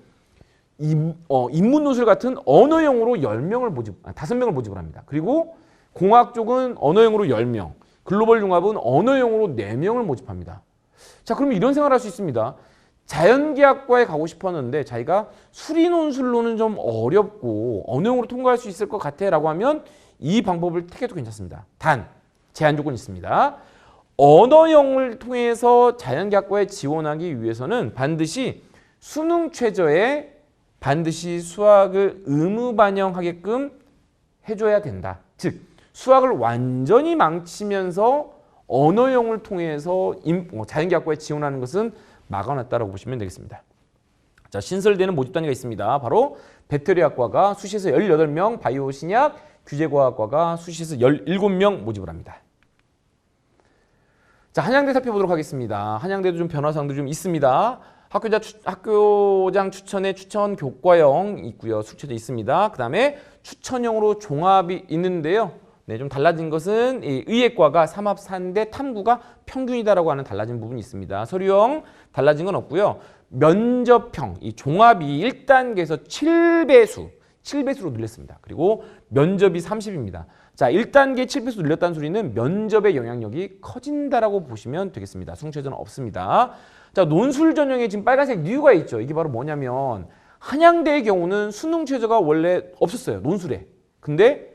인문 논술 같은 언어형으로 5명을 모집을 합니다. 그리고 공학 쪽은 언어형으로 10명, 글로벌 융합은 언어형으로 4명을 모집합니다. 자, 그러면 이런 생각을 할 수 있습니다. 자연계학과에 가고 싶었는데 자기가 수리 논술로는 좀 어렵고 언어형으로 통과할 수 있을 것 같아 라고 하면 이 방법을 택해도 괜찮습니다. 단, 제한 조건이 있습니다. 언어형을 통해서 자연계학과에 지원하기 위해서는 반드시 수능 최저에 반드시 수학을 의무 반영하게끔 해줘야 된다. 즉, 수학을 완전히 망치면서 언어형을 통해서 자연계학과에 지원하는 것은 막아놨다라고 보시면 되겠습니다. 자, 신설되는 모집단위가 있습니다. 바로 배터리학과가 수시에서 18명, 바이오 신약, 규제과학과가 수시에서 17명 모집을 합니다. 자, 한양대 살펴보도록 하겠습니다. 한양대도 좀 변화사항도 좀 있습니다. 학교장 추천에 추천 교과형 있고요. 숙제도 있습니다. 그 다음에 추천형으로 종합이 있는데요. 네, 좀 달라진 것은 이 의예과가 삼합산대 탐구가 평균이다라고 하는 달라진 부분이 있습니다. 서류형 달라진 건 없고요. 면접형, 이 종합이 1단계에서 7배수로 늘렸습니다. 그리고 면접이 30입니다. 자, 1단계 7배수 늘렸다는 소리는 면접의 영향력이 커진다라고 보시면 되겠습니다. 수능최저는 없습니다. 자, 논술 전형에 지금 빨간색 이유가 있죠. 이게 바로 뭐냐면 한양대의 경우는 수능 최저가 원래 없었어요. 논술에. 근데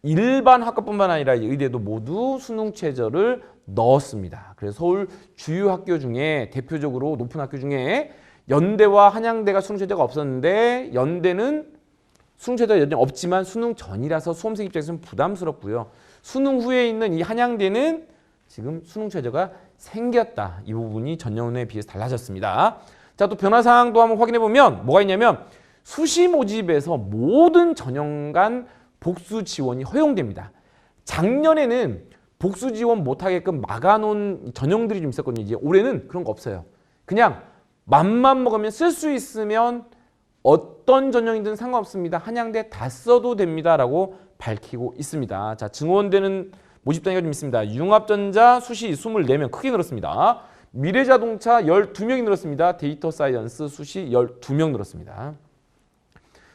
일반 학과뿐만 아니라 의대도 모두 수능 최저를 넣었습니다. 그래서 서울 주요 학교 중에 대표적으로 높은 학교 중에 연대와 한양대가 수능 최저가 없었는데 연대는 수능 최저가 여전히 없지만 수능 전이라서 수험생 입장에서는 부담스럽고요. 수능 후에 있는 이 한양대는 지금 수능 최저가 생겼다. 이 부분이 전년에 비해서 달라졌습니다. 자, 또 변화사항도 한번 확인해 보면 뭐가 있냐면 수시 모집에서 모든 전형간 복수 지원이 허용됩니다. 작년에는 복수 지원 못하게끔 막아놓은 전형들이 좀 있었거든요. 이제 올해는 그런 거 없어요. 그냥 맘만 먹으면 쓸 수 있으면 어떤 전형이든 상관없습니다. 한양대 다 써도 됩니다라고 밝히고 있습니다. 자, 증원되는 모집단위가 좀 있습니다. 융합전자 수시 24명 크게 늘었습니다. 미래자동차 12명이 늘었습니다. 데이터 사이언스 수시 12명 늘었습니다.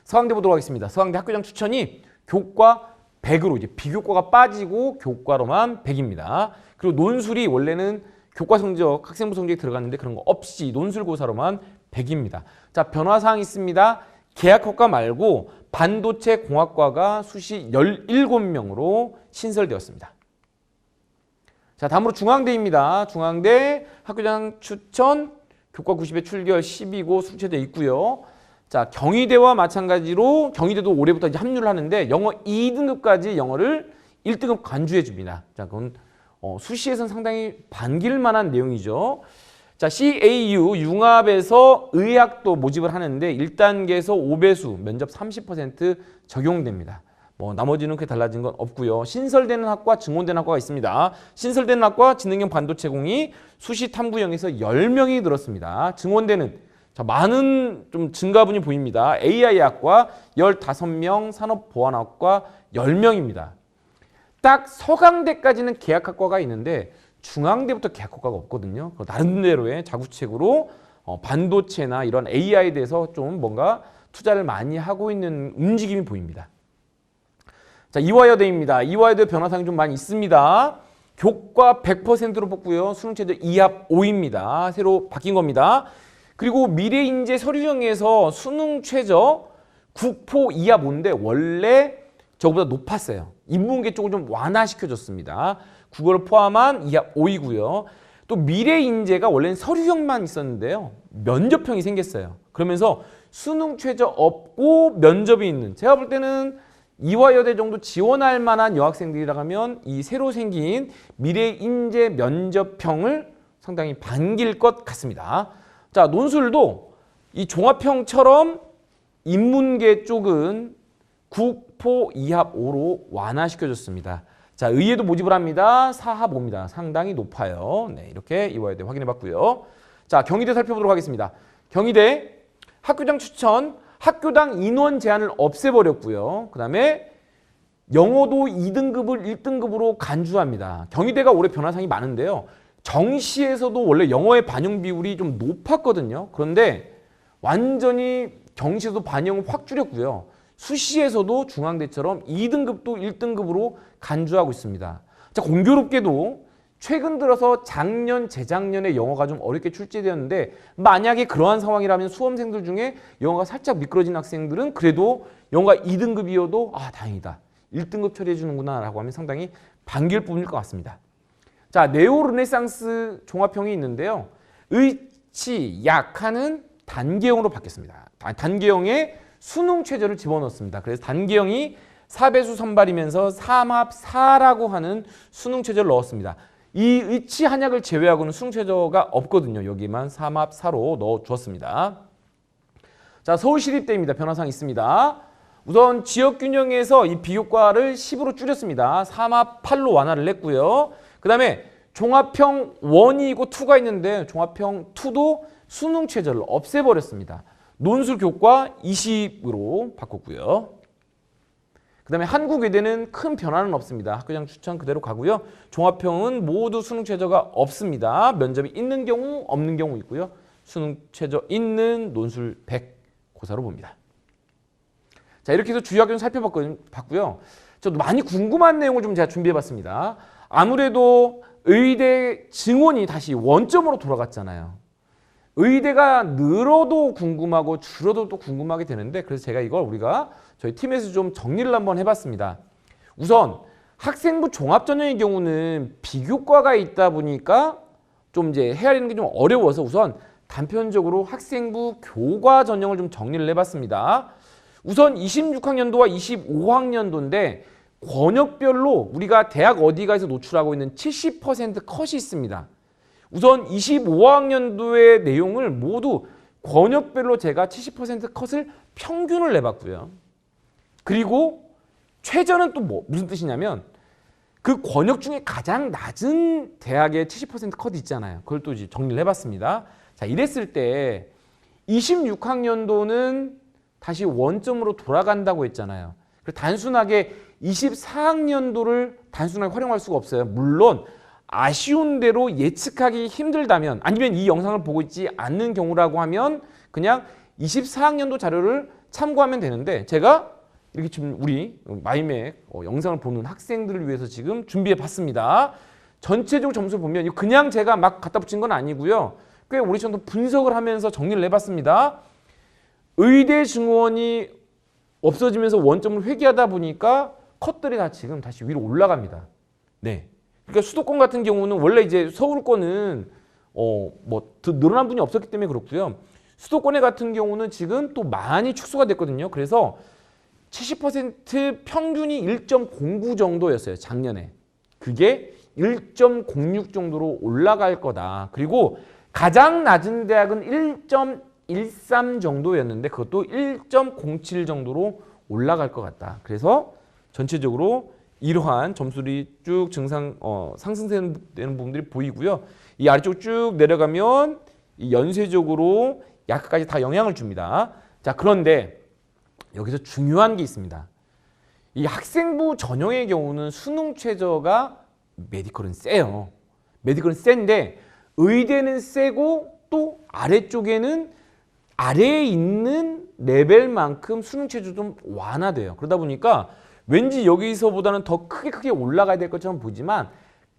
서강대 보도록 하겠습니다. 서강대 학교장 추천이 교과 100으로 이제 비교과가 빠지고 교과로만 100입니다. 그리고 논술이 원래는 교과 성적, 학생부 성적이 들어갔는데 그런 거 없이 논술고사로만 100입니다. 자, 변화사항이 있습니다. 계약학과 말고 반도체 공학과가 수시 17명으로 신설되었습니다. 자, 다음으로 중앙대입니다. 중앙대 학교장 추천 교과 90에 출결 10이고 수능최저 있고요. 자, 경희대와 마찬가지로 경희대도 올해부터 이제 합류를 하는데 영어 2등급까지 영어를 1등급 간주해 줍니다. 자, 그건 수시에서는 상당히 반길 만한 내용이죠. 자, CAU 융합에서 의학도 모집을 하는데 1단계에서 5배수 면접 30% 적용됩니다. 뭐 나머지는 크게 달라진 건 없고요. 신설되는 학과, 증원되는 학과가 있습니다. 신설되는 학과 지능형 반도체공이 수시 탐구형에서 10명이 늘었습니다. 증원되는 자, 많은 좀 증가분이 보입니다. AI학과 15명, 산업보안학과 10명입니다. 딱 서강대까지는 계약학과가 있는데 중앙대부터 계약학과가 없거든요. 나름대로의 자구책으로 반도체나 이런 AI에 대해서 좀 뭔가 투자를 많이 하고 있는 움직임이 보입니다. 자, 이화여대입니다. 이화여대 변화사항이 좀 많이 있습니다. 교과 100%로 뽑고요. 수능최저 2합 5입니다. 새로 바뀐 겁니다. 그리고 미래인재 서류형에서 수능 최저 국포 2합 5인데 원래 저보다 높았어요. 인문계 쪽을 좀 완화시켜줬습니다. 국어를 포함한 2합 5이고요. 또 미래인재가 원래는 서류형만 있었는데요. 면접형이 생겼어요. 그러면서 수능 최저 없고 면접이 있는 제가 볼 때는 이화여대 정도 지원할 만한 여학생들이라 하면 이 새로 생긴 미래인재 면접형을 상당히 반길 것 같습니다. 자, 논술도 이 종합형처럼 인문계 쪽은 국포 2합 5로 완화시켜줬습니다. 자, 의예도 모집을 합니다. 사합5입니다. 상당히 높아요. 네, 이렇게 이화여대 확인해 봤고요. 자, 경희대 살펴보도록 하겠습니다. 경희대 학교장 추천, 학교당 인원 제한을 없애버렸고요. 그 다음에 영어도 2등급을 1등급으로 간주합니다. 경희대가 올해 변화상이 많은데요. 정시에서도 원래 영어의 반영 비율이 좀 높았거든요. 그런데 완전히 정시에서도 반영을 확 줄였고요. 수시에서도 중앙대처럼 2등급도 1등급으로 간주하고 있습니다. 자, 공교롭게도 최근 들어서 작년, 재작년에 영어가 좀 어렵게 출제되었는데 만약에 그러한 상황이라면 수험생들 중에 영어가 살짝 미끄러진 학생들은 그래도 영어가 2등급이어도 아, 다행이다. 1등급 처리해 주는구나 라고 하면 상당히 반길 부분일 것 같습니다. 자, 네오 르네상스 종합형이 있는데요. 의치, 약하는 단계형으로 바뀌었습니다. 단계형에 수능 최저를 집어넣습니다. 그래서 단계형이 4배수 선발이면서 3합4라고 하는 수능 최저를 넣었습니다. 이 의치 한약을 제외하고는 수능 최저가 없거든요. 여기만 3합4로 넣어주었습니다. 자, 서울시립대입니다. 변화사항 있습니다. 우선 지역균형에서 이 비교과를 10으로 줄였습니다. 3합8로 완화를 했고요. 그 다음에 종합형 1이고 2가 있는데 종합형 2도 수능 최저를 없애버렸습니다. 논술 교과 20으로 바꿨고요. 그 다음에 한국외대는 큰 변화는 없습니다. 학교장 추천 그대로 가고요. 종합형은 모두 수능 최저가 없습니다. 면접이 있는 경우 없는 경우 있고요. 수능 최저 있는 논술 100 고사로 봅니다. 자, 이렇게 해서 주요 학교는 살펴봤고요. 저도 많이 궁금한 내용을 좀 제가 준비해봤습니다. 아무래도 의대 증원이 다시 원점으로 돌아갔잖아요. 의대가 늘어도 궁금하고 줄어도 또 궁금하게 되는데 그래서 제가 이걸 우리가 저희 팀에서 좀 정리를 한번 해봤습니다. 우선 학생부 종합전형의 경우는 비교과가 있다 보니까 좀 이제 헤아리는 게 좀 어려워서 우선 단편적으로 학생부 교과 전형을 좀 정리를 해봤습니다. 우선 26학년도와 25학년도인데 권역별로 우리가 대학 어디가에서 노출하고 있는 70% 컷이 있습니다. 우선 25학년도의 내용을 모두 권역별로 제가 70% 컷을 평균을 내봤고요. 그리고 최저는 또 무슨 뜻이냐면 그 권역 중에 가장 낮은 대학의 70% 컷이 있잖아요. 그걸 또 이제 정리를 해봤습니다. 자, 이랬을 때 26학년도는 다시 원점으로 돌아간다고 했잖아요. 단순하게 24학년도를 단순하게 활용할 수가 없어요. 물론 아쉬운 대로 예측하기 힘들다면 아니면 이 영상을 보고 있지 않는 경우라고 하면 그냥 24학년도 자료를 참고하면 되는데 제가 이렇게 지금 우리 마이맥 영상을 보는 학생들을 위해서 지금 준비해 봤습니다. 전체적으로 점수를 보면 그냥 제가 막 갖다 붙인 건 아니고요. 꽤 오리션도 분석을 하면서 정리를 해봤습니다. 의대 증원이 없어지면서 원점을 회귀하다 보니까 컷들이 다 지금 다시 위로 올라갑니다. 네. 그러니까 수도권 같은 경우는 원래 이제 서울권은 늘어난 분이 없었기 때문에 그렇고요. 수도권에 같은 경우는 지금 또 많이 축소가 됐거든요. 그래서 70% 평균이 1.09 정도였어요. 작년에. 그게 1.06 정도로 올라갈 거다. 그리고 가장 낮은 대학은 1.13 정도였는데 그것도 1.07 정도로 올라갈 것 같다. 그래서 전체적으로 이러한 점수들이 쭉 상승되는 부분들이 보이고요. 이 아래쪽 쭉 내려가면 이 연쇄적으로 약까지 다 영향을 줍니다. 자, 그런데 여기서 중요한 게 있습니다. 이 학생부 전형의 경우는 수능 최저가 메디컬은 세요. 메디컬은 센데 의대는 세고 또 아래쪽에는 아래에 있는 레벨만큼 수능 최저 좀 완화돼요. 그러다 보니까 왠지 여기서보다는 더 크게 올라가야 될 것처럼 보지만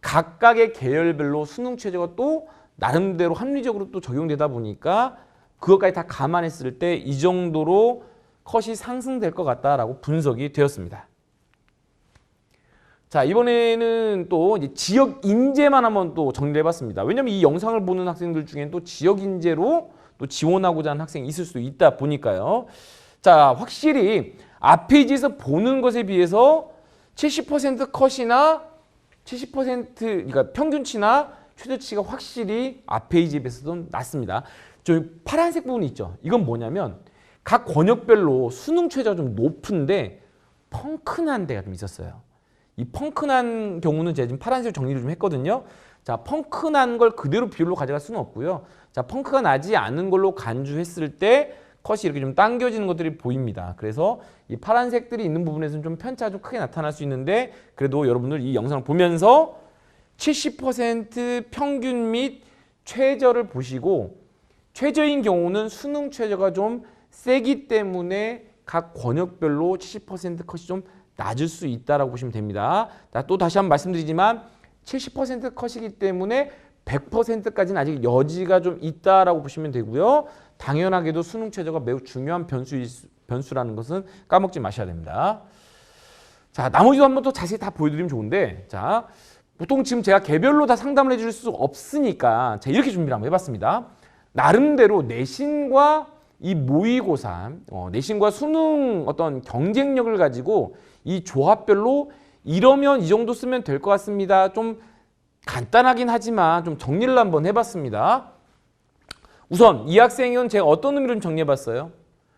각각의 계열별로 수능 최저가 또 나름대로 합리적으로 또 적용되다 보니까 그것까지 다 감안했을 때 이 정도로 컷이 상승될 것 같다라고 분석이 되었습니다. 자, 이번에는 또 이제 지역 인재만 한번 또 정리를 해봤습니다. 왜냐하면 이 영상을 보는 학생들 중에는 또 지역 인재로 또 지원하고자 하는 학생이 있을 수도 있다 보니까요. 자, 확실히 앞 페이지에서 보는 것에 비해서 70% 컷이나 70% 그러니까 평균치나 최저치가 확실히 앞 페이지에 비해서도 낮습니다. 저 파란색 부분이 있죠. 이건 뭐냐면 각 권역별로 수능 최저가 좀 높은데 펑크난 데가 좀 있었어요. 이 펑크난 경우는 제가 지금 파란색으로 정리를 좀 했거든요. 자, 펑크난 걸 그대로 비율로 가져갈 수는 없고요. 자, 펑크가 나지 않은 걸로 간주했을 때 컷이 이렇게 좀 당겨지는 것들이 보입니다. 그래서 이 파란색들이 있는 부분에서는 좀 편차가 좀 크게 나타날 수 있는데 그래도 여러분들 이 영상을 보면서 70% 평균 및 최저를 보시고 최저인 경우는 수능 최저가 좀 세기 때문에 각 권역별로 70% 컷이 좀 낮을 수 있다라고 보시면 됩니다. 또 다시 한번 말씀드리지만 70% 컷이기 때문에 100%까지는 아직 여지가 좀 있다라고 보시면 되고요. 당연하게도 수능 최저가 매우 중요한 변수라는 것은 까먹지 마셔야 됩니다. 자, 나머지도 한번 또 자세히 다 보여드리면 좋은데, 자, 보통 지금 제가 개별로 다 상담을 해줄 수 없으니까 제가 이렇게 준비를 한번 해봤습니다. 나름대로 내신과 이 모의고사, 내신과 수능 어떤 경쟁력을 가지고 이 조합별로 이러면 이 정도 쓰면 될 것 같습니다. 좀 간단하긴 하지만 좀 정리를 한번 해봤습니다. 우선 이 학생은 제가 어떤 의미로 좀 정리해봤어요?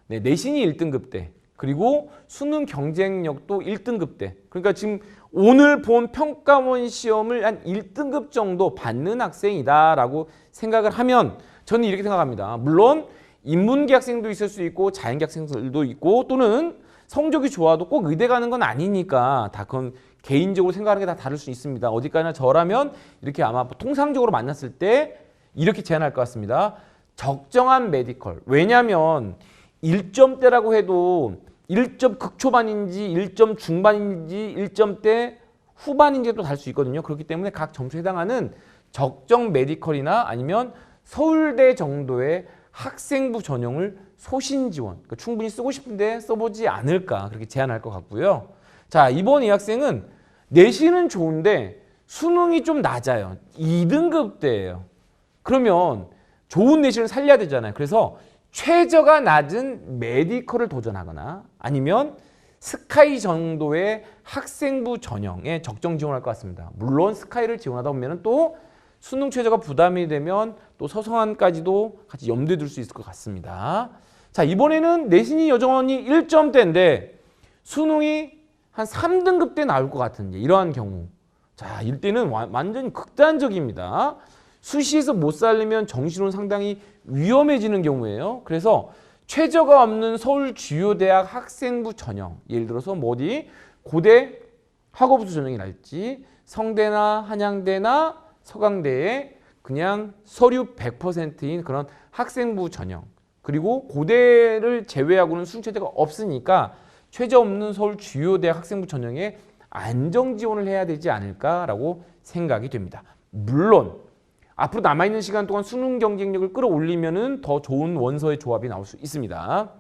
네, 내신이 1등급 때 그리고 수능 경쟁력도 1등급 때 그러니까 지금 오늘 본 평가원 시험을 한 1등급 정도 받는 학생이다라고 생각을 하면 저는 이렇게 생각합니다. 물론 인문계 학생도 있을 수 있고 자연계 학생들도 있고 또는 성적이 좋아도 꼭 의대 가는 건 아니니까 다 그건 개인적으로 생각하는 게 다 다를 수 있습니다. 어디까지나 저라면 이렇게 아마 통상적으로 만났을 때 이렇게 제안할 것 같습니다. 적정한 메디컬. 왜냐하면 1점대라고 해도 1점 극초반인지 1점 중반인지 1점대 후반인지 또 다를 수 있거든요. 그렇기 때문에 각 점수에 해당하는 적정 메디컬이나 아니면 서울대 정도의 학생부 전형을 소신 지원, 그러니까 충분히 쓰고 싶은데 써보지 않을까 그렇게 제안할 것 같고요. 자, 이번 이 학생은 내신은 좋은데 수능이 좀 낮아요. 2등급대예요. 그러면 좋은 내신을 살려야 되잖아요. 그래서 최저가 낮은 메디컬을 도전하거나 아니면 스카이 정도의 학생부 전형에 적정 지원할 것 같습니다. 물론 스카이를 지원하다 보면 또 수능 최저가 부담이 되면 또 서성한까지도 같이 염두에 둘 수 있을 것 같습니다. 자, 이번에는 내신이 여전히 1점대인데 수능이 한 3등급대 나올 것 같은 이러한 경우. 자, 이때는 완전히 극단적입니다. 수시에서 못 살리면 정시로는 상당히 위험해지는 경우예요. 그래서 최저가 없는 서울 주요 대학 학생부 전형, 예를 들어서 뭐 어디 고대 학업부 전형이랄지 성대나 한양대나 서강대에 그냥 서류 100%인 그런 학생부 전형 그리고 고대를 제외하고는 수능 최저가 없으니까 최저 없는 서울 주요 대학 학생부 전형에 안정 지원을 해야 되지 않을까라고 생각이 됩니다. 물론 앞으로 남아있는 시간 동안 수능 경쟁력을 끌어올리면은 더 좋은 원서의 조합이 나올 수 있습니다.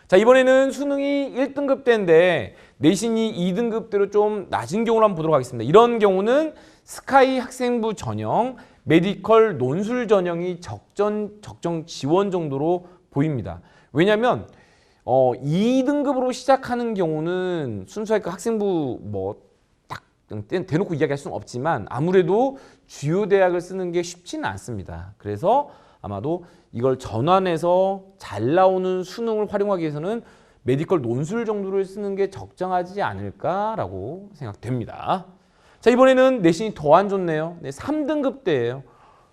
자, 이번에는 수능이 1등급대인데 내신이 2등급대로 좀 낮은 경우를 한번 보도록 하겠습니다. 이런 경우는 스카이 학생부 전형, 메디컬 논술 전형이 적정 지원 정도로 보입니다. 왜냐하면 2등급으로 시작하는 경우는 순수하게 그 학생부 뭐 딱 대놓고 이야기할 수는 없지만 아무래도 주요 대학을 쓰는 게 쉽지는 않습니다. 그래서 아마도 이걸 전환해서 잘 나오는 수능을 활용하기 위해서는 메디컬 논술 정도를 쓰는 게 적정하지 않을까라고 생각됩니다. 자, 이번에는 내신이 더 안 좋네요. 네, 3등급대예요.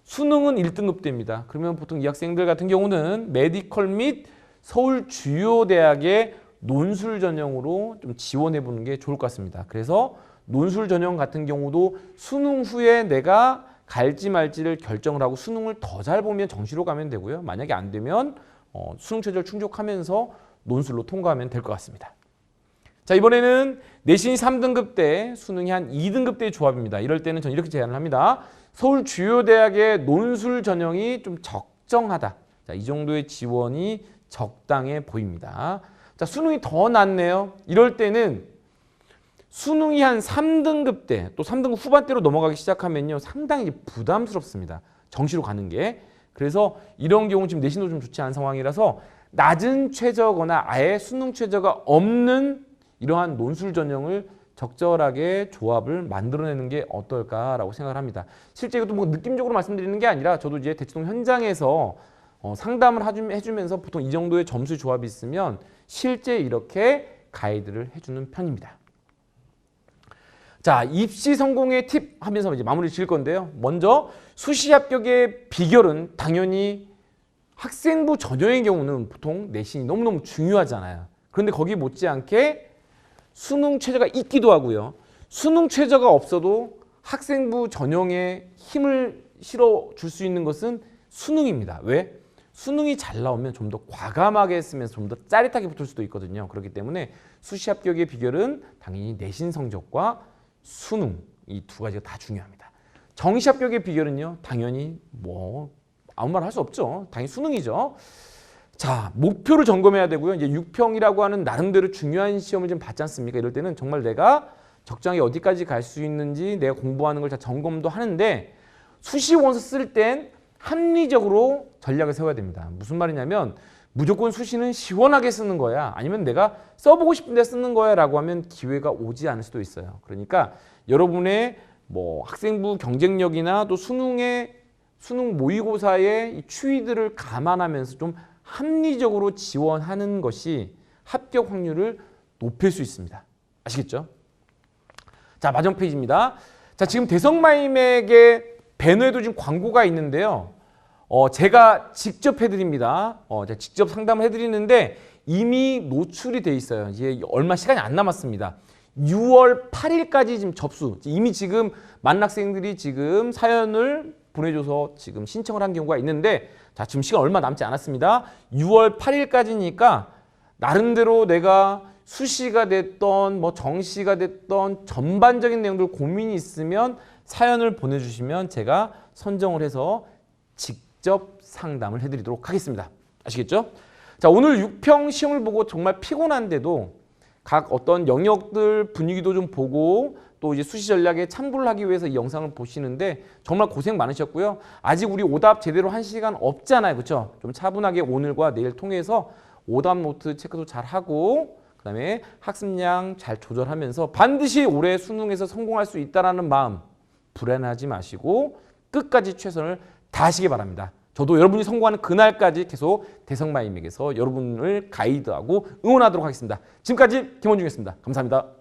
수능은 1등급대입니다. 그러면 보통 이 학생들 같은 경우는 메디컬 및 서울 주요 대학의 논술 전형으로 좀 지원해 보는 게 좋을 것 같습니다. 그래서 논술 전형 같은 경우도 수능 후에 내가 갈지 말지를 결정을 하고 수능을 더 잘 보면 정시로 가면 되고요. 만약에 안 되면 수능 최저를 충족하면서 논술로 통과하면 될 것 같습니다. 자, 이번에는 내신이 3등급대, 수능이 한 2등급대의 조합입니다. 이럴 때는 저는 이렇게 제안을 합니다. 서울 주요 대학의 논술 전형이 좀 적정하다. 자, 이 정도의 지원이 적당해 보입니다. 자, 수능이 더 낮네요. 이럴 때는 수능이 한 3등급대, 또 3등급 후반대로 넘어가기 시작하면요. 상당히 부담스럽습니다. 정시로 가는 게. 그래서 이런 경우 지금 내신도 좀 좋지 않은 상황이라서 낮은 최저거나 아예 수능 최저가 없는 이러한 논술 전형을 적절하게 조합을 만들어내는 게 어떨까라고 생각을 합니다. 실제 이것도 뭐 느낌적으로 말씀드리는 게 아니라 저도 이제 대치동 현장에서 상담을 해주면서 보통 이 정도의 점수 조합이 있으면 실제 이렇게 가이드를 해주는 편입니다. 자, 입시 성공의 팁 하면서 이제 마무리 지을 건데요. 먼저 수시 합격의 비결은 당연히 학생부 전형의 경우는 보통 내신이 너무너무 중요하잖아요. 그런데 거기 못지않게 수능 최저가 있기도 하고요. 수능 최저가 없어도 학생부 전형에 힘을 실어줄 수 있는 것은 수능입니다. 왜? 수능이 잘 나오면 좀 더 과감하게 쓰면서 좀 더 짜릿하게 붙을 수도 있거든요. 그렇기 때문에 수시 합격의 비결은 당연히 내신 성적과 수능, 이 두 가지가 다 중요합니다. 정시 합격의 비결은요, 당연히 뭐 아무 말 할 수 없죠. 당연히 수능이죠. 자, 목표를 점검해야 되고요. 이제 6평이라고 하는 나름대로 중요한 시험을 좀 받지 않습니까? 이럴 때는 정말 내가 적정하게 어디까지 갈 수 있는지 내가 공부하는 걸 다 점검도 하는데, 수시 원서 쓸 땐 합리적으로 전략을 세워야 됩니다. 무슨 말이냐면 무조건 수시는 시원하게 쓰는 거야, 아니면 내가 써보고 싶은데 쓰는 거야 라고 하면 기회가 오지 않을 수도 있어요. 그러니까 여러분의 뭐 학생부 경쟁력이나 또 수능 모의고사의 이 추이들을 감안하면서 좀 합리적으로 지원하는 것이 합격 확률을 높일 수 있습니다. 아시겠죠? 자, 마지막 페이지입니다. 자, 지금 대성마임에게 배너에도 지금 광고가 있는데요. 제가 직접 해드립니다. 제가 직접 상담을 해드리는데 이미 노출이 돼 있어요. 이제 얼마 시간이 안 남았습니다. 6월 8일까지 지금 접수. 이미 지금 많은 학생들이 지금 사연을 보내줘서 지금 신청을 한 경우가 있는데, 자, 지금 시간 얼마 남지 않았습니다. 6월 8일까지니까 나름대로 내가 수시가 됐던 뭐 정시가 됐던 전반적인 내용들 고민이 있으면 사연을 보내주시면 제가 선정을 해서 직접 상담을 해드리도록 하겠습니다. 아시겠죠? 자, 오늘 6평 시험을 보고 정말 피곤한데도 각 어떤 영역들 분위기도 좀 보고 또 이제 수시 전략에 참고를 하기 위해서 이 영상을 보시는데 정말 고생 많으셨고요. 아직 우리 오답 제대로 한 시간 없잖아요. 그렇죠? 좀 차분하게 오늘과 내일 통해서 오답 노트 체크도 잘 하고, 그다음에 학습량 잘 조절하면서 반드시 올해 수능에서 성공할 수 있다라는 마음 불안하지 마시고 끝까지 최선을 다하시기 바랍니다. 저도 여러분이 성공하는 그날까지 계속 대성마임에게서 여러분을 가이드하고 응원하도록 하겠습니다. 지금까지 김원중이었습니다. 감사합니다.